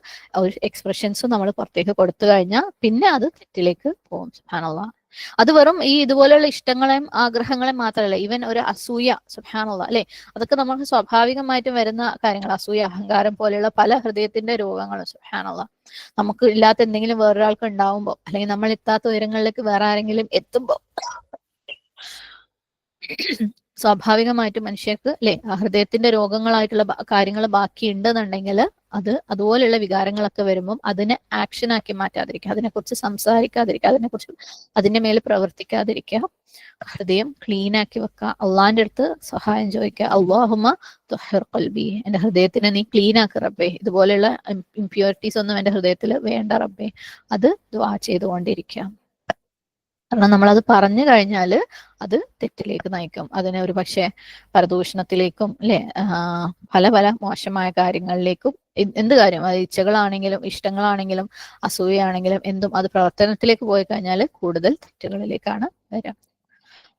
ഒരു എക്സ്പ്രഷൻസും നമ്മൾ പുറത്തേക്ക് കൊടുത്തു കഴിഞ്ഞാൽ പിന്നെ അത് തെറ്റിലേക്ക് പോകും. സുബ്ഹാനല്ലാഹ്. അത് വെറും ഈ ഇതുപോലെയുള്ള ഇഷ്ടങ്ങളെയും ആഗ്രഹങ്ങളെയും മാത്രമല്ല, ഈവൻ ഒരു അസൂയ, സുബ്ഹാനല്ലാഹ്, അല്ലെ, അതൊക്കെ നമുക്ക് സ്വാഭാവികമായിട്ടും വരുന്ന കാര്യങ്ങൾ. അസൂയ, അഹങ്കാരം പോലെയുള്ള പല ഹൃദയത്തിന്റെ രോഗങ്ങളും. സുബ്ഹാനല്ലാഹ്. നമുക്ക് ഇല്ലാത്ത എന്തെങ്കിലും വേറൊരാൾക്ക് ഉണ്ടാവുമ്പോൾ, അല്ലെങ്കിൽ നമ്മൾ എത്താത്ത ഉയരങ്ങളിലേക്ക് വേറെ ആരെങ്കിലും എത്തുമ്പോൾ സ്വാഭാവികമായിട്ടും മനുഷ്യർക്ക് അല്ലെ ഹൃദയത്തിന്റെ രോഗങ്ങളായിട്ടുള്ള കാര്യങ്ങൾ ബാക്കിയുണ്ടെന്നുണ്ടെങ്കിൽ അതുപോലെയുള്ള വികാരങ്ങളൊക്കെ വരുമ്പം അതിനെ ആക്ഷനാക്കി മാറ്റാതിരിക്കുക, അതിനെക്കുറിച്ച് സംസാരിക്കാതിരിക്കുക, അതിന്റെ മേൽ പ്രവർത്തിക്കാതിരിക്കുക, ഹൃദയം ക്ലീൻ ആക്കി വെക്കുക, അള്ളാന്റെ അടുത്ത് സഹായം ചോദിക്കുക. അല്ലാഹുമ്മ തുഹിർ ഖൽബി, എന്റെ ഹൃദയത്തിനെ നീ ക്ലീൻ ആക്ക് റബ്ബേ, ഇതുപോലെയുള്ള ഇംപ്യൂരിറ്റീസ് ഒന്നും എന്റെ ഹൃദയത്തിൽ വേണ്ട റബ്ബേ, അത് ദുആ ചെയ്തുകൊണ്ടിരിക്കുക. കാരണം നമ്മളത് പറഞ്ഞു കഴിഞ്ഞാൽ അത് തെറ്റിലേക്ക് നയിക്കും, അതിനെ ഒരു പക്ഷേ പരദൂഷണത്തിലേക്കും അല്ലെ പല പല മോശമായ കാര്യങ്ങളിലേക്കും, എന്ത് കാര്യം അത് ഇച്ഛകളാണെങ്കിലും ഇഷ്ടങ്ങളാണെങ്കിലും അസൂയാണെങ്കിലും എന്തും അത് പ്രവർത്തനത്തിലേക്ക് പോയി കഴിഞ്ഞാൽ കൂടുതൽ തെറ്റുകളിലേക്കാണ് വരിക.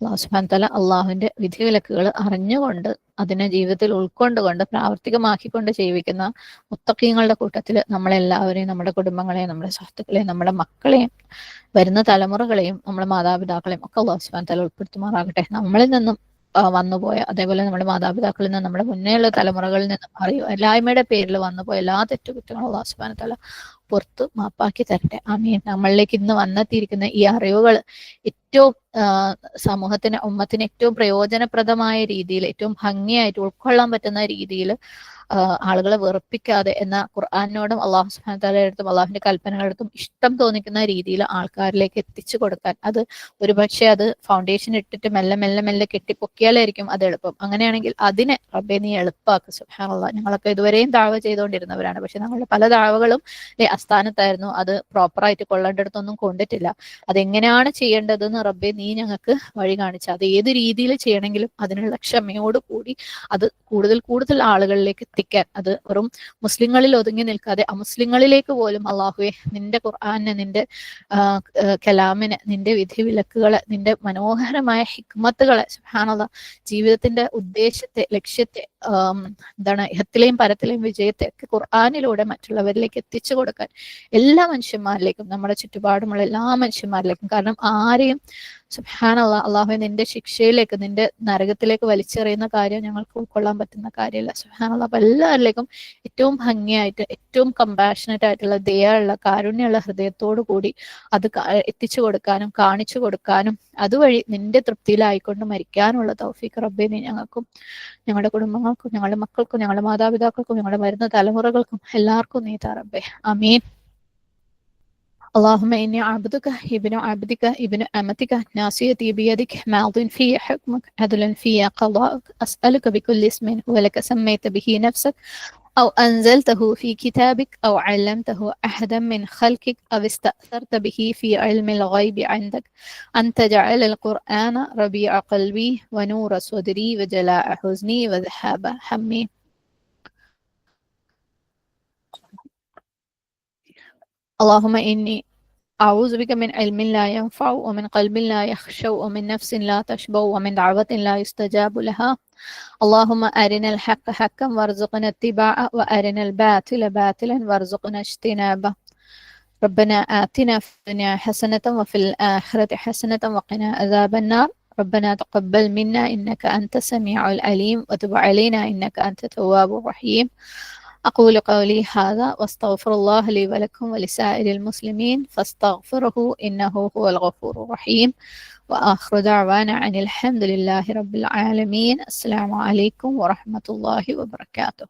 അള്ളാഹു സുബ്ഹാനഹു വ തആല അള്ളാഹുവിന്റെ വിധിവിലക്കുകൾ അറിഞ്ഞുകൊണ്ട് അതിനെ ജീവിതത്തിൽ ഉൾക്കൊണ്ടുകൊണ്ട് പ്രാവർത്തികമാക്കിക്കൊണ്ട് ജീവിക്കുന്ന മുത്തഖീങ്ങളുടെ കൂട്ടത്തിൽ നമ്മളെല്ലാവരെയും, നമ്മുടെ കുടുംബങ്ങളെയും, നമ്മുടെ സുഹൃത്തുക്കളെയും, നമ്മുടെ മക്കളെയും, വരുന്ന തലമുറകളെയും, നമ്മുടെ മാതാപിതാക്കളെയും ഒക്കെ അള്ളാഹു സുബ്ഹാനഹു വ തആല ഉൾപ്പെടുത്തുമാറാകട്ടെ. നമ്മളിൽ നിന്നും വന്നുപോയ, അതേപോലെ നമ്മുടെ മാതാപിതാക്കളിൽ നിന്ന്, നമ്മുടെ മുന്നേയുള്ള തലമുറകളിൽ നിന്നും എല്ലായ്മയുടെ പേരിൽ വന്നുപോയ എല്ലാ തെറ്റുകുറ്റങ്ങളും അള്ളാഹു സുബ്ഹാനഹു വ തആല പുറത്ത് മാപ്പാക്കി തരട്ടെ. ആമീൻ. നമ്മളിലേക്ക് ഇന്ന് വന്നെത്തിയിരിക്കുന്ന ഈ അറിവുകൾ ഏറ്റവും സമൂഹത്തിന്, ഉമ്മത്തിന് ഏറ്റവും പ്രയോജനപ്രദമായ രീതിയിൽ, ഏറ്റവും ഭംഗിയായിട്ട് ഉൾക്കൊള്ളാൻ പറ്റുന്ന രീതിയിൽ ആളുകളെ വെറുപ്പിക്കാതെ, എന്ന ഖുർആാനിനോടും അള്ളാഹു സുബ്ഹാനഹു വ തആലയുടെ അള്ളാഹുവിന്റെ കൽപ്പനകളടുത്തും ഇഷ്ടം തോന്നിക്കുന്ന രീതിയിൽ ആൾക്കാരിലേക്ക് എത്തിച്ചു കൊടുക്കാൻ, അത് ഒരുപക്ഷെ അത് ഫൗണ്ടേഷൻ ഇട്ടിട്ട് മെല്ലെ മെല്ലെ മെല്ലെ കെട്ടിപ്പൊക്കിയാലായിരിക്കും അത് എളുപ്പം. അങ്ങനെയാണെങ്കിൽ അതിനെ റബ്ബേ നീ എളുപ്പമാക്ക്. സുബ്ഹാനല്ലാഹ്, ഞങ്ങളൊക്കെ ഇതുവരെയും ദഅവ ചെയ്തുകൊണ്ടിരുന്നവരാണ്, പക്ഷെ ഞങ്ങളുടെ പല ദഅവകളും അസ്ഥാനത്തായിരുന്നു, അത് പ്രോപ്പറായിട്ട് കൊള്ളേണ്ടടുത്തൊന്നും കൊണ്ടിട്ടില്ല. അതെങ്ങനെയാണ് ചെയ്യേണ്ടതെന്ന് റബ്ബേ നീ ഞങ്ങൾക്ക് വഴി കാണിച്ച, അത് ഏത് രീതിയിൽ ചെയ്യണമെങ്കിലും അതിനുള്ള ക്ഷമയോട് കൂടി അത് കൂടുതൽ കൂടുതൽ ആളുകളിലേക്ക് എത്തിക്കാൻ, അത് വെറും മുസ്ലിങ്ങളിൽ ഒതുങ്ങി നിൽക്കാതെ അമുസ്ലിങ്ങളിലേക്ക് പോലും അള്ളാഹുവെ നിന്റെ ഖുർആനെ, നിന്റെ കലാമിനെ, നിന്റെ വിധിവിലക്കുകളെ, നിന്റെ മനോഹരമായ ഹിക്മത്തുകളെ, സുബ്ഹാനല്ലാഹ്, ജീവിതത്തിന്റെ ഉദ്ദേശത്തെ, ലക്ഷ്യത്തെ, എന്താണ് ഇഹത്തിലെയും പരത്തിലെയും വിജയത്തെ ഒക്കെ ഖുർആനിലൂടെ മറ്റുള്ളവരിലേക്ക് എത്തിച്ചു കൊടുക്കാൻ, എല്ലാ മനുഷ്യന്മാരിലേക്കും, നമ്മുടെ ചുറ്റുപാടുമുള്ള എല്ലാ മനുഷ്യന്മാരിലേക്കും. കാരണം ആരെയും സുബ്ഹാനല്ലാഹ് അള്ളാഹുവെ നിന്റെ ശിക്ഷയിലേക്ക്, നിന്റെ നരകത്തിലേക്ക് വലിച്ചെറിയുന്ന കാര്യം ഞങ്ങൾക്ക് ഉൾക്കൊള്ളാൻ പറ്റുന്ന കാര്യമല്ല. സുബ്ഹാനല്ലാഹ്, അപ്പൊ എല്ലാവരിലേക്കും ഏറ്റവും ഭംഗിയായിട്ട്, ഏറ്റവും കമ്പാഷനറ്റ് ആയിട്ടുള്ള, ദയുള്ള, കാരുണ്യമുള്ള ഹൃദയത്തോടു കൂടി അത് എത്തിച്ചു കൊടുക്കാനും കാണിച്ചു കൊടുക്കാനും അതുവഴി നിന്റെ തൃപ്തിയിലായിക്കൊണ്ട് മരിക്കാനുള്ള തൗഫീഖ് റബ്ബേ നീ ഞങ്ങൾക്കും, ഞങ്ങളുടെ കുടുംബങ്ങൾക്കും, ഞങ്ങളുടെ മക്കൾക്കും, ഞങ്ങളുടെ മാതാപിതാക്കൾക്കും, ഞങ്ങളുടെ വരുന്ന തലമുറകൾക്കും എല്ലാവർക്കും നീ താ റബ്ബേ. ആമീൻ. اللهم إني عبدك ابن عبدك ابن أمتك ناصيتي بيدك ماض في حكمك عدل في قضاءك أسألك بكل اسم هو لك سميت به نفسك أو أنزلته في كتابك أو علمته أحدا من خلقك أو استأثرت به في علم الغيب عندك أن تجعل القرآن ربيع قلبي ونور صدري وجلاء حزني وذهاب همي. اللهم إني أعوذ بك من علم لا ينفع ومن قلب لا يخشع ومن نفس لا تشبع ومن دعوة لا يستجاب لها. اللهم أرنا الحق حقا وارزقنا اتباعه وأرنا الباطل باطلا وارزقنا اجتنابه. ربنا آتنا في الدنيا حسنة وفي الآخرة حسنة وقنا عذاب النار. ربنا تقبل منا إنك أنت السميع العليم وتب علينا إنك أنت التواب الرحيم. أقول قولي هذا واستغفر الله لي ولكم ولسائر المسلمين فاستغفره إنه هو الغفور الرحيم. وآخر دعوانا عن الحمد لله رب العالمين. السلام عليكم ورحمة الله وبركاته.